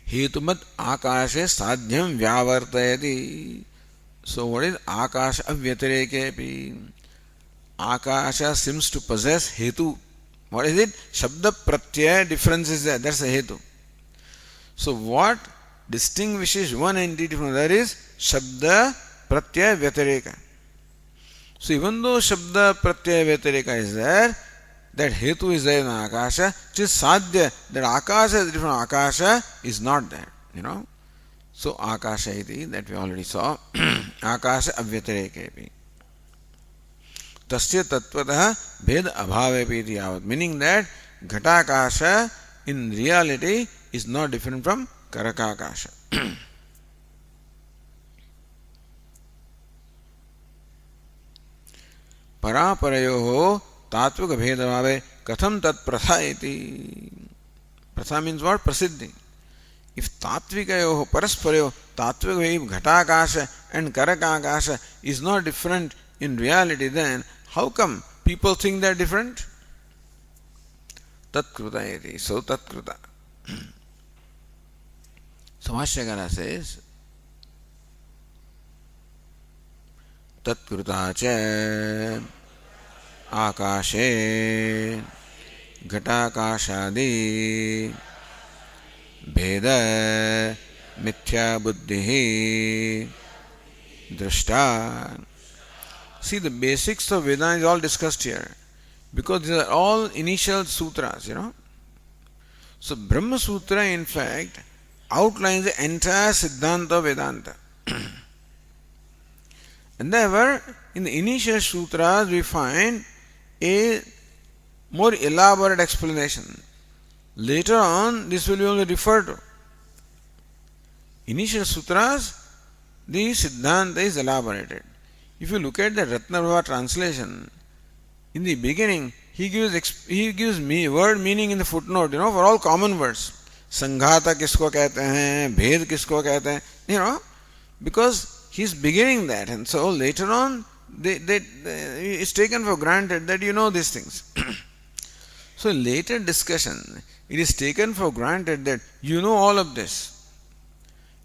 Hetumat akashe sadhyam vyavartayati. So what is akasha avyatirekepi? Akasha seems to possess hetu. What is it? Shabda pratyaya difference is there. That's a hetu. So what distinguishes one entity from another is Shabda Pratyaya Vyatireka. So even though Shabda Pratyaya Vyatireka is there, that Hetu is there in Akasha, which is Sadhya, that Akasha is different from Akasha is not there, So Akasha iti, that we already saw, Akasha Avyatirekepi. Tasya Tattvataha Bhed Abhavepi iti yavat. Meaning that Ghatakasha in reality is not different from Karakakasha. Paraparayoho Tatvika Bhedavave Katham Tat Pratha iti. Pratha means what? Prasiddhi. If Tatvikayoho Parasparayo Tatvika Ghatakasha and Karakakasha is not different in reality, then how come people think they are different? Tatkruta iti. So Tatkruta. So Bhashyakara says, Tatkruta cha akashe ghatakashadi bheda mithya buddhi drashta. See, the basics of Vedanta is all discussed here, because these are all initial sutras, So Brahma Sutra, in fact, outlines the entire Siddhanta of Vedanta. And therefore, in the initial sutras, we find a more elaborate explanation. Later on, this will be only referred to. Initial sutras, the Siddhanta is elaborated. If you look at the Ratnabhava translation, in the beginning, he gives me word meaning in the footnote, for all common words. Sanghata kisko kehte hain, bhed kisko kehte hain, because he's beginning that, and so later on, it's taken for granted that you know these things. So in later discussion, it is taken for granted that you know all of this.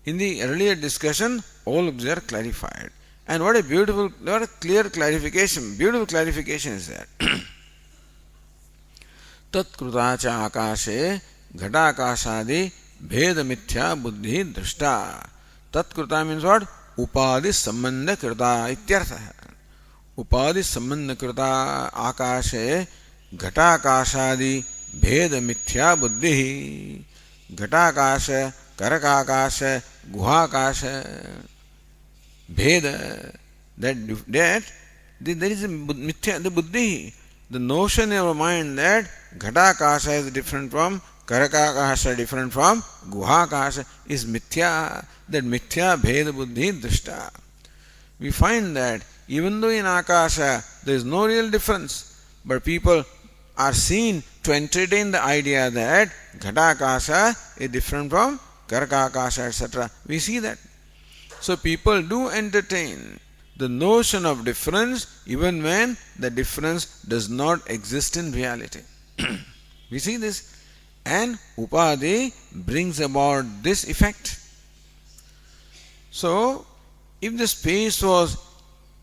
In the earlier discussion, all of these are clarified. And what a clear clarification, beautiful clarification is there. Tatkruta cha akashe ghatakashadi bheda mithya buddhi drishta. Tatkruta means what? Upadi sambandha krita ityartha. Upadi sambandha krita akashe ghatakashadi bheda mithya buddhi. Ghatakasha, karakakasha, guhakasha. Bheda, there is a mithya, the buddhi, the notion in our mind that ghatakasha is different from karakakasha, different from guhakasha, is mithya. That mithya bheda buddhi drishta. We find that even though in akasha there is no real difference, but people are seen to entertain the idea that ghatakasha is different from karakakasha, etc. We see that. So people do entertain the notion of difference even when the difference does not exist in reality. We see this. And Upadi brings about this effect. So, if the space was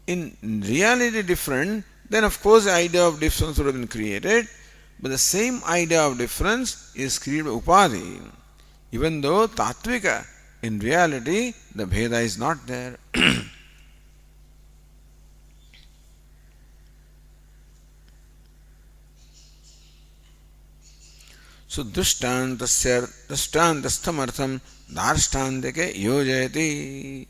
in reality different, then of course the idea of difference would have been created. But the same idea of difference is created by Upadi, even though Tattvika, in reality, the Bheda is not there. So, Drishtantasthamartham Darstantike yojayati.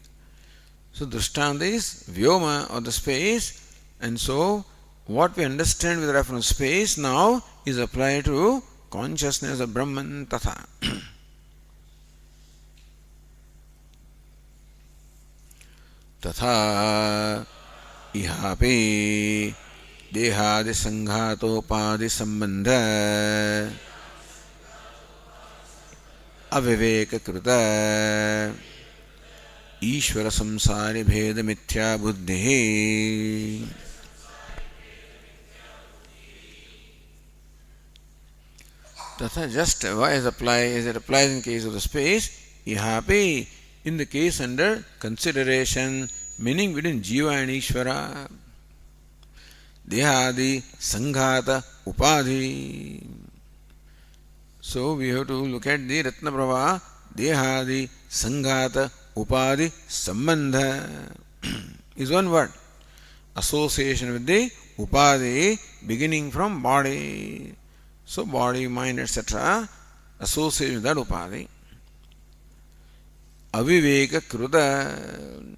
So, Drishtanta is Vyoma, or the space, and so what we understand with reference to space now is applied to consciousness of Brahman Tatha. तथा इहापि देहादि संघातोपादि संबंध अविवेक कृत ईश्वर संसारी भेद मिथ्या बुद्धि. Tatha, just why is as it applies in case of the space, ihapi, in the case under consideration, meaning between Jiva and Ishvara, dehadi, sanghata, upadhi. So we have to look at the Ratna Prabha, dehadi, sanghata, upadhi, sambandha is one word. Association with the upadhi beginning from body. So body, mind, etc. associated with that upadhi. Aviveka kruta.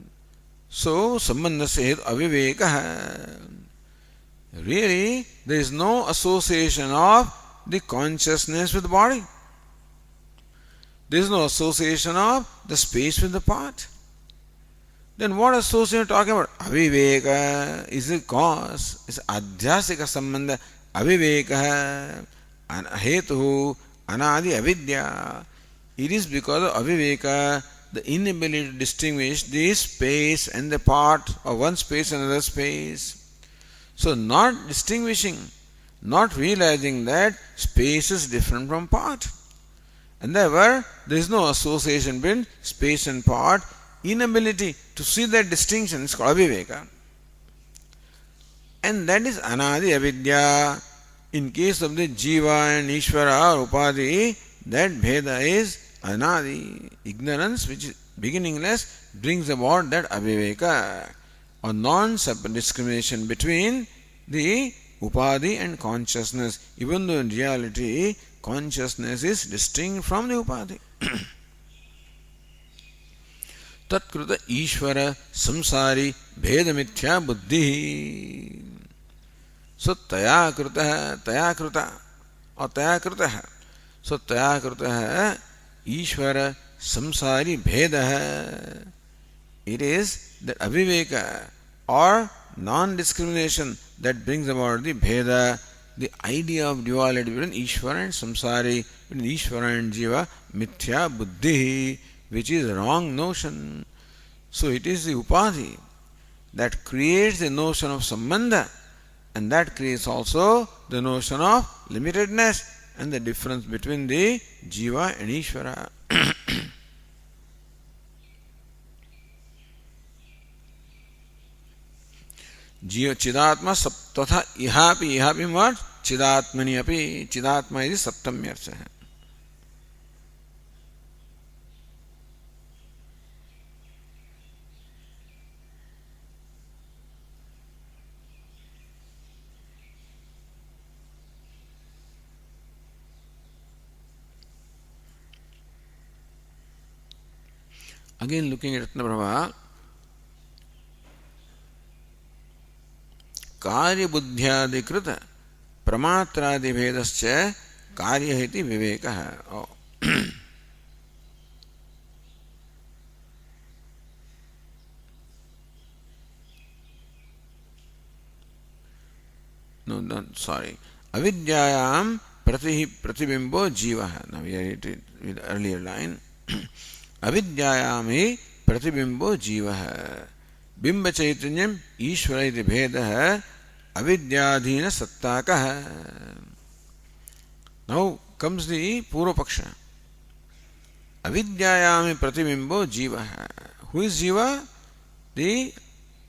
So sambandha says aviveka. Really, there is no association of the consciousness with the body. There is no association of the space with the part. Then what association are you talking about? Aviveka is the cause. It's adhyasika sambandha. Aviveka. Hetu anadi avidya. It is because of aviveka, the inability to distinguish the space and the part of one space and another space. So not distinguishing, not realizing that space is different from part. And therefore there is no association between space and part. Inability to see that distinction is called aviveka. And that is anadi avidya. In case of the Jiva and Ishvara or Upadhi, that Bheda is Anadi. Ignorance which is beginningless brings about that Aviveka or non-separate discrimination between the Upadhi and consciousness, even though in reality consciousness is distinct from the Upadhi. Tatkruta Ishvara Samsari Bhedamithya Buddhi. So taya kruta or taya krita. So taya krita Ishvara samsari bheda. It is the aviveka or non-discrimination that brings about the bheda, the idea of duality between Ishvara and samsari, between Ishvara and Jiva, mithya buddhi, which is wrong notion. So it is the upadhi that creates the notion of sambandha. And that creates also the notion of limitedness and the difference between the Jiva and Ishvara. Jiva Chidatma Saptatha Ihapi what? Chidatmani api. Chidatma is Saptamyarcha. Again looking at Ratna Prabha, कार्य बुद्ध्यादिकृत प्रमात्रादि भेदश्च कार्य हेति विवेकः. No, sorry. Avidyayam pratibimbo jivaha. Now we are with the earlier line. Avidyayam hi pratibimbo jivaha. Bimba chaitanyam ishvara iti bhedah avidyadhina sattakah. Now comes the Purva Paksha. Avidyayam hi pratibimbo jivaha. Who is jiva? The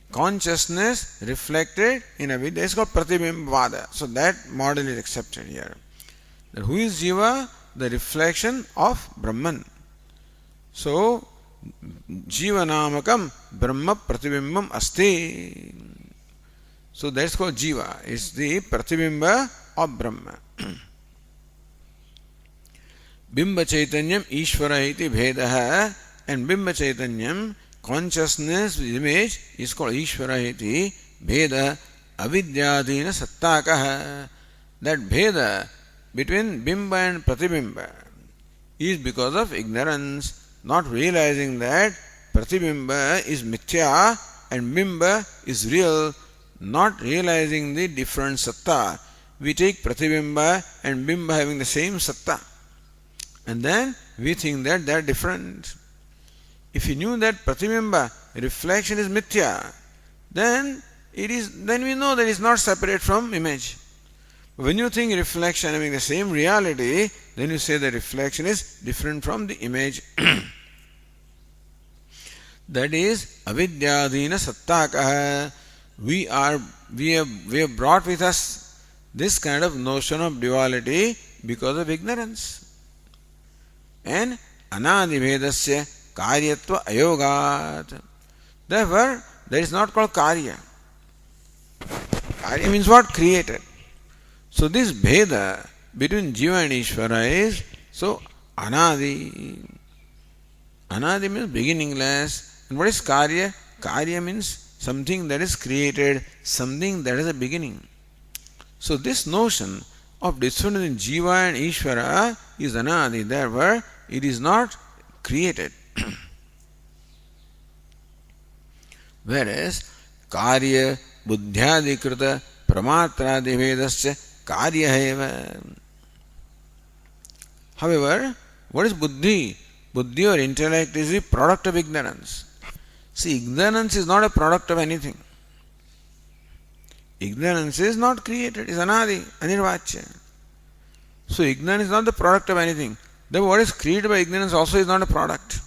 consciousness reflected in avidya is called Pratibimbavada. So that model is accepted here. That who is Jiva? The reflection of Brahman. So Jivanamakam Brahma Pratibimbam Asti. So that's called Jiva. It's the Pratibimba of Brahma. Bimba Chaitanyam Ishvara iti Bhedaha, and Bimba Chaitanyam consciousness image is called Ishvara iti Bheda Avidyadhina Sattakah. That Bheda between Bimba and Pratibimba is because of ignorance, not realizing that Pratibimba is mithya and Bimba is real, not realizing the different satta. We take Pratibimba and Bimba having the same satta, and then we think that they are different. If you knew that Pratibimba, reflection, is mithya, then we know that it is not separate from image. When you think reflection having the same reality, then you say the reflection is different from the image. That is avidyadina sattakaha. We have brought with us this kind of notion of duality because of ignorance. And anadibhedasya karyatva ayogat. Therefore, that is not called karya. Karya means what? Created. So this bheda between Jiva and Ishvara is so anadi. Anadi means beginningless. And what is karya? Karya means something that is created, something that has a beginning. So this notion of difference in Jiva and Ishvara is anadi. Therefore, it is not created. Whereas karya buddhyadikrita pramatradivedasya karya eva. However, what is buddhi? Buddhi or intellect is the product of ignorance. See, ignorance is not a product of anything. Ignorance is not created, it is anadi, anirvachya. So ignorance is not the product of anything. Therefore, what is created by ignorance also is not a product.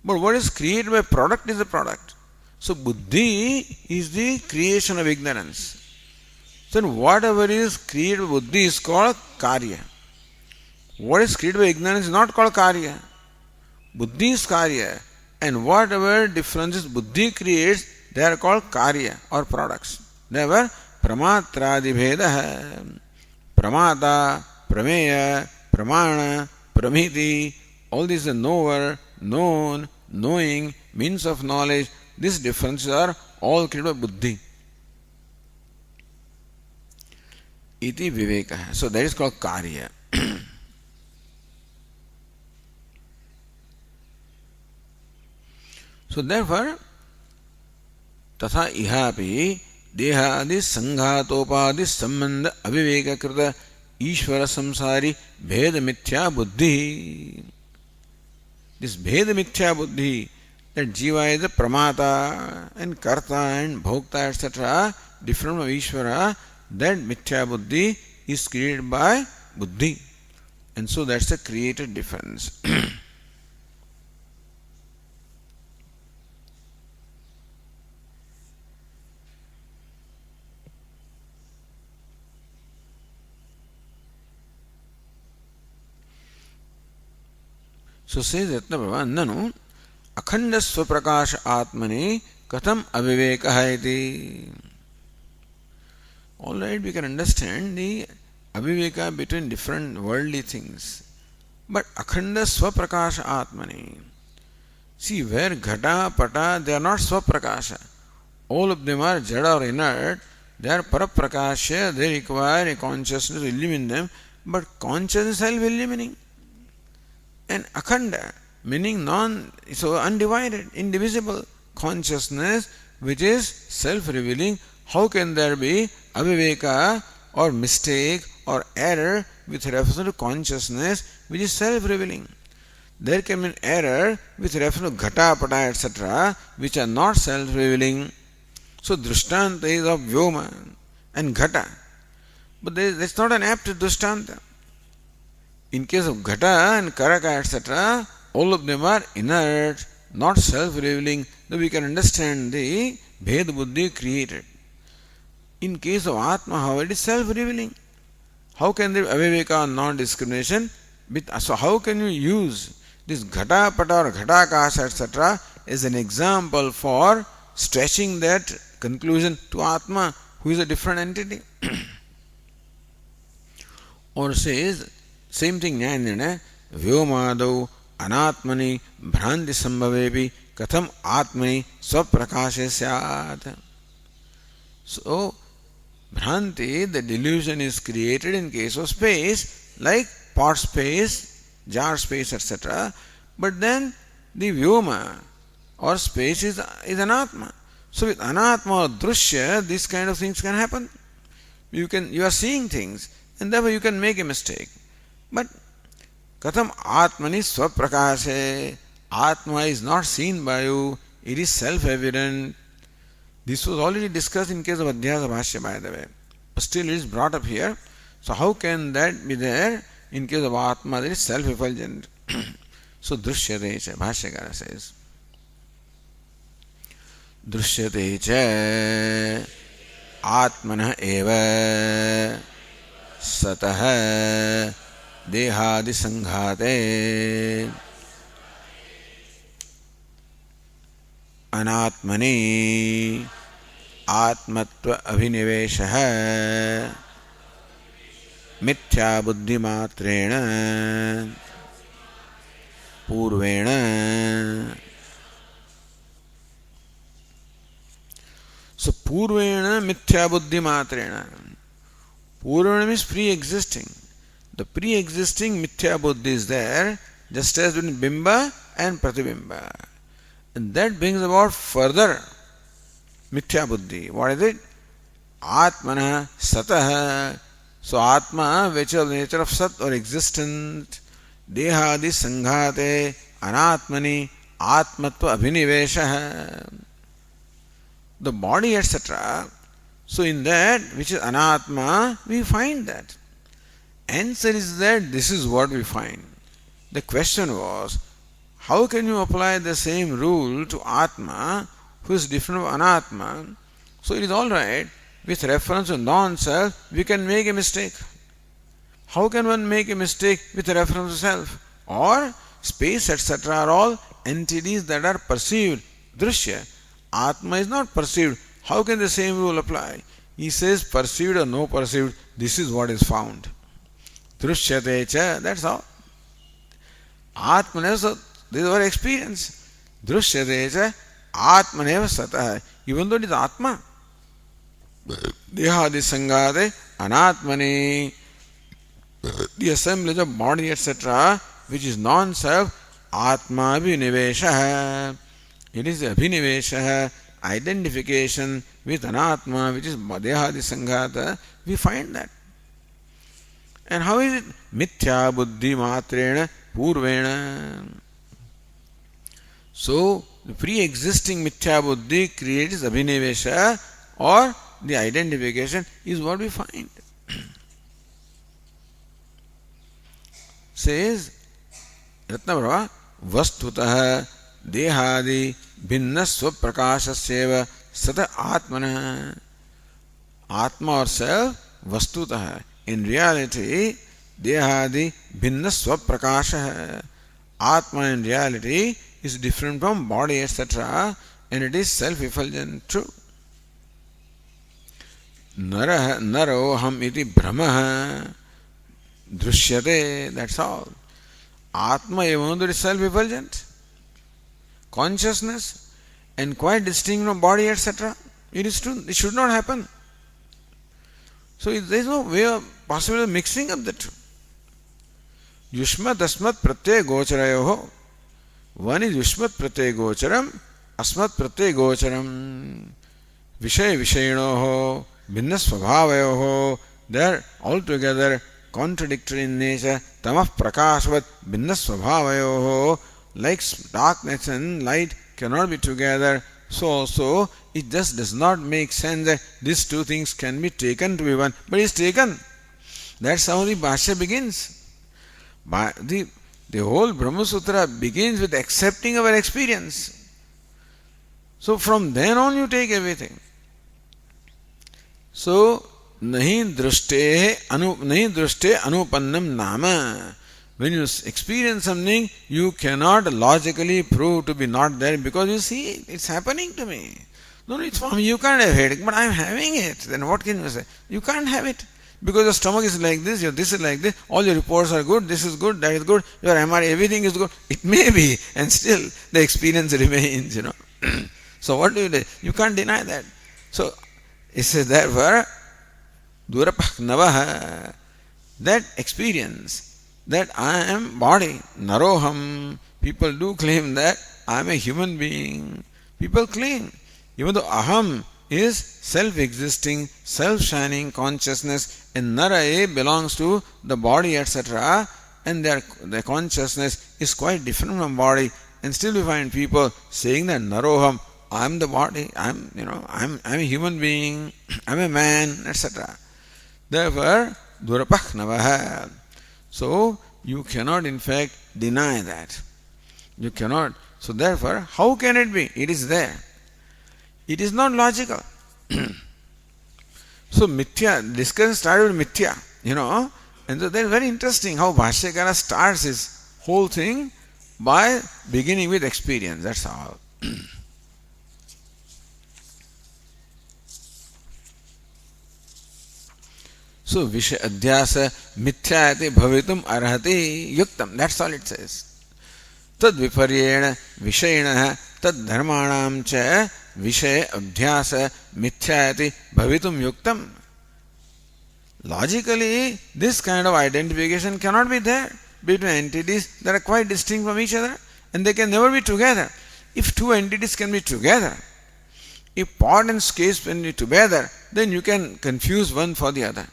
But what is created by product is a product. So buddhi is the creation of ignorance. Then whatever is created by buddhi is called karya. What is created by ignorance is not called karya. Buddhi is karya. And whatever differences buddhi creates, they are called karya or products. Therefore, pramatradi pramata, prameya, pramana, pramiti, all these are knower, known, knowing, means of knowledge. These differences are all created by buddhi. Iti viveka. So that is called karya. So therefore, तथा इहापि देहादि संघातोपादि संबंध अविवेक कृत ईश्वर संसारी भेद मिथ्या बुद्धि. This भेद मिथ्या बुद्धि, that jiva is the pramata and karta and bhokta etc. different from Ishvara, that mithya buddhi is created by buddhi. And so that's the created difference. So says Ratnaprabha, nanu akhanda swaprakash atmani katham avivekaha iti. Alright, we can understand the aviveka between different worldly things. But akhanda swaprakash atmani. See, where ghata, pata, they are not swaprakasha. All of them are jada or inert. They are paraprakasha. They require a consciousness to illumine them. But consciousness is self-illumining. And akhanda, meaning so undivided, indivisible consciousness which is self-revealing. How can there be aviveka or mistake or error with reference to consciousness which is self-revealing? There can be an error with reference to ghata, pata, etc. which are not self-revealing. So drishtanta is of vyoma and ghata. But that's not an apt drishtanta. In case of ghata and karaka, etc., all of them are inert, not self-revealing. Though we can understand the bhed buddhi created. In case of Atma, however, it is self-revealing. How can there be aviveka or non-discrimination? So how can you use this ghata, pata or ghata, kasha, etc. as an example for stretching that conclusion to Atma, who is a different entity? Or says, same thing, Nyayana, Vyomadau anatmani bhranti sambhavepi katham atmani swaprakashe syat. So, bhranti, the delusion is created in case of space, like pot space, jar space, etc. But then the vyoma, or space is anatma. So with anatma or drushya, these kind of things can happen. You are seeing things, and therefore you can make a mistake. But katham atmani swaprakashe, atma is not seen by you, it is self-evident. This was already discussed in case of Adhyasa Bhashya, by the way. But still it is brought up here. So how can that be there in case of atma that is self-effulgent? So drishyate cha, Bhashyakara says. Drishyate cha atmanah eva satah dehadi sanghate अनात्मनि आत्मत्व अभिनिवेशः मिथ्या बुद्धिमात्रेण पूर्वेण. So पूर्वेण मिथ्या बुद्धिमात्रेण. Purvana means pre-existing. The pre-existing mithya buddhi is there, just as between bimba and pratibimba. And that brings about further mithya buddhi. What is it? Atmana satah. So Atma, which is the nature of sat or existence, dehadi sanghate anatmani atmatva abhinivesha. The body, etc. So in that which is anatma, we find that. Answer is that this is what we find. The question was, how can you apply the same rule to Atma, who is different from Anatma? So it is alright, with reference to non-self, we can make a mistake. How can one make a mistake with reference to self? Or space, etc. are all entities that are perceived, drishya. Atma is not perceived. How can the same rule apply? He says, perceived or no perceived, this is what is found. Drishyate cha, that's all. Atmaneva, this is our experience. Drishyate cha, Atmaneva satah. Even though it is Atma. Dehadi sangate, Anatmani. The assemblage of body, etc., which is non-self, Atma abhinivesha. It is abhinivesha, identification with Anatma, which is Dehadi Sanghata. We find that. And how is it? Mithya buddhi matrena purvena. So, the pre-existing mithya buddhi creates abhinivesha, or the identification is what we find. Says Ratnaprabha, vastutah dehadi भिन्न स्वप्रकाशस्यैव सत आत्मनः. Atma or self vastutah. In reality, dehadi भिन्न स्वप्रकाशः. Atma in reality is different from body, etc., and it is self-effulgent too. Naroham iti brahmah drishyate. That's all. Atma, even though it is self-effulgent, consciousness, and quite distinct from body, etc. It is true. It should not happen. So there is no way of possible mixing up the two. Yushmat asmat pratyay gocharayoho. One is yushmat pratyay gocharam, asmat pratyay gocharam. Vishay vishayinoho, bhinna svabhavayoho. They are altogether contradictory in nature. Tamah prakashvat bhinna svabhavayoho. Like darkness and light cannot be together, so also it just does not make sense that these two things can be taken to be one. But it is taken. That's how the Bhashya begins. The whole Brahma Sutra begins with accepting our experience. So from then on you take everything. So, nahi drushte anupannam nama. When you experience something, you cannot logically prove to be not there because you see, it's happening to me. No, it's for me. You can't have headache, but I'm having it. Then what can you say? You can't have it because your stomach is like this, your this is like this, all your reports are good, this is good, that is good, your MRI, everything is good. It may be, and still the experience remains, So what do you do? You can't deny that. So it says therefore, Durapah Navaha, that experience, that I am body, naroham. People do claim that I am a human being. People claim, even though aham is self-existing, self-shining consciousness, and nara belongs to the body, etc., and their consciousness is quite different from body, and still we find people saying that naroham, I am the body, I'm a human being, I'm a man, etc. Therefore, durapakhnavaha. So you cannot in fact deny that. You cannot. So therefore, how can it be? It is there. It is not logical. So mithya, discussion started with mithya, and so that's very interesting how Bhashyakara starts his whole thing by beginning with experience. That's all. So Vishay Adhyasa Mithyate Bhavitum Arhati Yuktam. That's all it says. Tad Viparyena Vishayana Tad Dharmanam Cha Vishay Adhyasa Mithyate Bhavitum Yuktam. Logically, this kind of identification cannot be there between entities that are quite distinct from each other, and they can never be together. If two entities can be together, if pot and scales can be together, then you can confuse one for the other.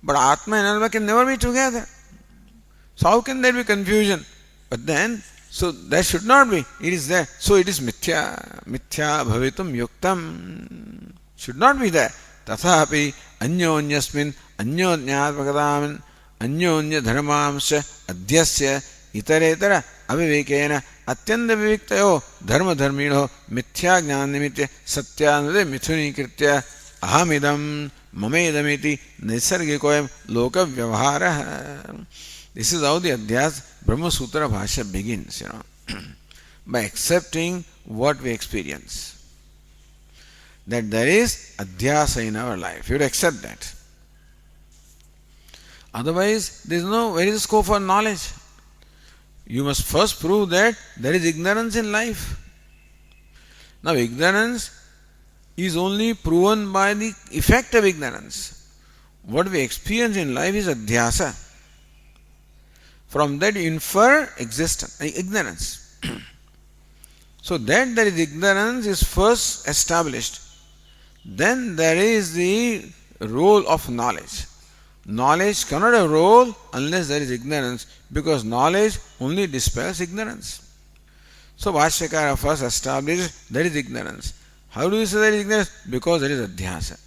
But Atma and Anatma can never be together. So how can there be confusion? But then, so that should not be. It is there. So it is mithya. Mithya bhavitum yuktam. Should not be there. Tathapi anyonyasmin anyonyatmakadamin anyonya dharmamsya adhyasya itaretara avivekena atyanta viviktayo dharma dharmino mithya jnana nimitya satyanade mithunikritya ahamidam mamedamiti nisargikoyam loka vyavahara. This is how the Adhyas Brahma Sutra Bhashya begins, by accepting what we experience. That there is Adhyasa in our life. You have to accept that. Otherwise, where is the scope for knowledge? You must first prove that there is ignorance in life. Now, ignorance is only proven by the effect of ignorance. What we experience in life is Adhyasa. From that you infer existence, ignorance. So that there is ignorance is first established. Then there is the role of knowledge. Knowledge cannot have a role unless there is ignorance, because knowledge only dispels ignorance. So Bhashyakara first established there is ignorance. How do you say there is ignorance? Because there is Adhyasa.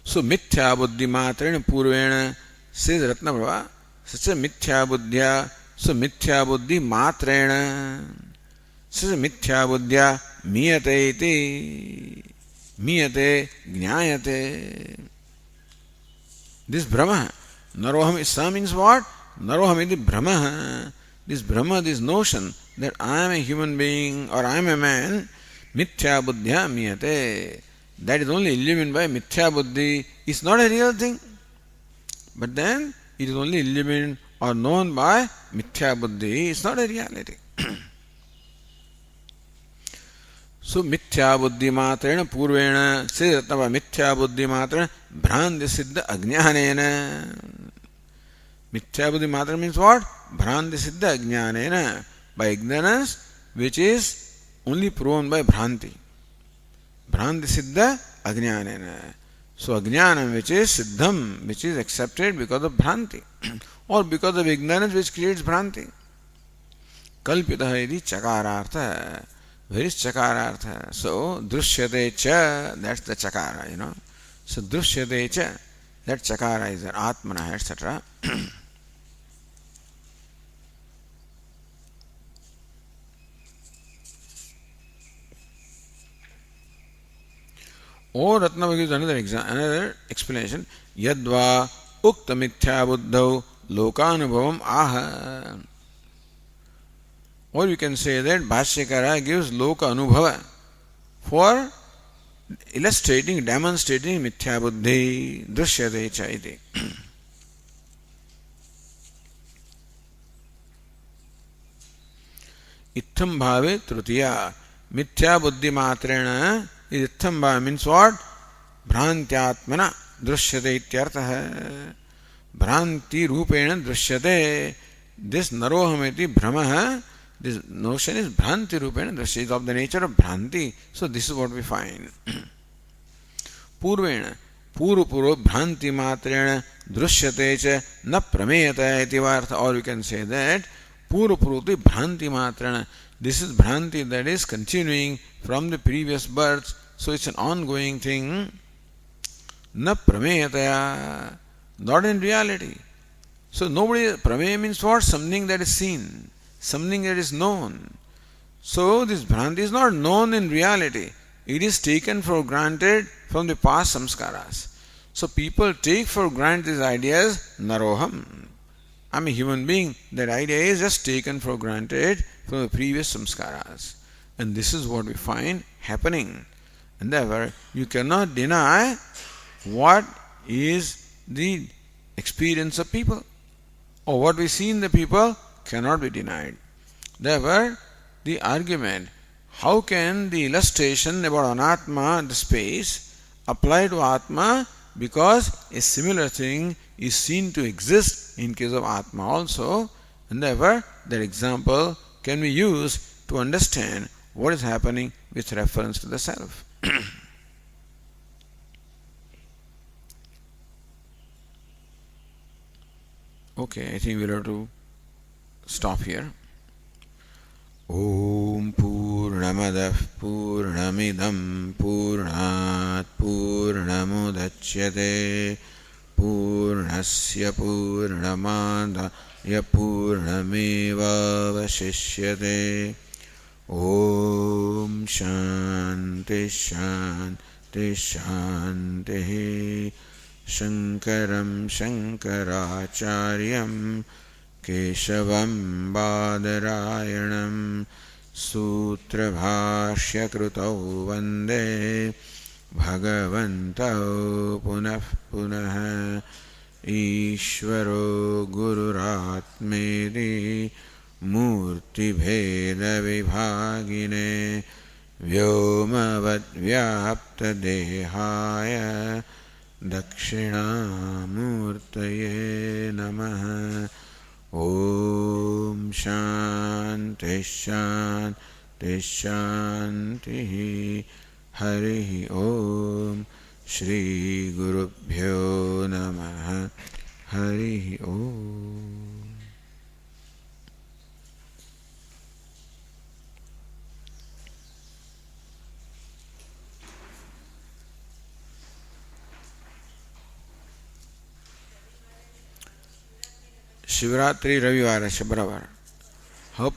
So mithya buddhi matrena purvena, says Ratnaprabha, such a mithya buddhya, so mithya buddhi matrena, says mithya buddhya miyate iti, miyate jnayate. This Brahma, naroham Islam means what? Naroham iti Brahma. This Brahma, this notion that I am a human being or I am a man, mithya buddhya miyate. That is only illumined by mithya buddhi. It's not a real thing. But then it is only illumined or known by mithya buddhi. It's not a reality. So mithya buddhi matrena purvena, says Ratnava, mithya buddhi matrena bhranti siddha ajnanena. Mithya buddhi matrena means what? Bhranti siddha ajnanena. By ignorance, which is only proven by bhranti. Bhranti siddha ajnanena. So ajnanam, which is siddham, which is accepted because of bhranti, or because of ignorance which creates bhranti. Kalpitaha iti chakarartha. Where is chakarartha? So drushyate cha, that's the chakara, So drushyate cha, that chakara is there, atmana, etc. Or Ratnava gives another explanation. Yadva ukta mithya buddhau lokanubhavam aha. Or you can say that Bhashyakara gives loka anubhava for illustrating, demonstrating mithya buddhi drushyate cha iti. Itham bhave trutiya mithya buddhi matrena. Itham bhave means what? Bhrantyatmana drushyate ityartha. Bhranti rupena drushyate. This narohameti brahma, this notion is bhranti rupena, this is of the nature of bhranti. So this is what we find. पूर्वेण पूर्व पूर्व भ्रांति मात्रेण दृश्यते च न प्रमेयत इति अर्थ. Or you can say that पूर्व पूर्व भ्रांति मात्रेण, this is bhranti that is continuing from the previous births, so it's an ongoing thing. न प्रमेयतया, not in reality. So nobody, prameya means what? Something that is seen, something that is known. So this bhranti is not known in reality. It is taken for granted from the past samskaras. So people take for granted these ideas, naroham. I'm a human being. That idea is just taken for granted from the previous samskaras. And this is what we find happening. And therefore, you cannot deny what is the experience of people, or what we see in the people cannot be denied. Therefore, the argument, how can the illustration about anatma, the space, apply to atma? Because a similar thing is seen to exist in case of atma also, and therefore that example can be used to understand what is happening with reference to the self. Okay, I think we'll have to stop here. Om Purnamadah Purnamidam Purnat Purnamudachyate Purnasya Purnamadaya Purnameva Vashishyate. Om Shanti Shanti Shanti. Shankaram Shankaracharyam Keshavam Badarayanam Sutra Bhashya Krutau Vande Bhagavantau Punah Punah Ishvaro Gururatmedi Murti Bheda Vibhagine Vyomavad Vyapta Dehaya Dakshinamurtaye Namaha. Om Shanti Shanti Shanti. Hari Om. Shri Gurubhyo Namaha. Hari Om. Shivratri रविवार है बराबर. हाँ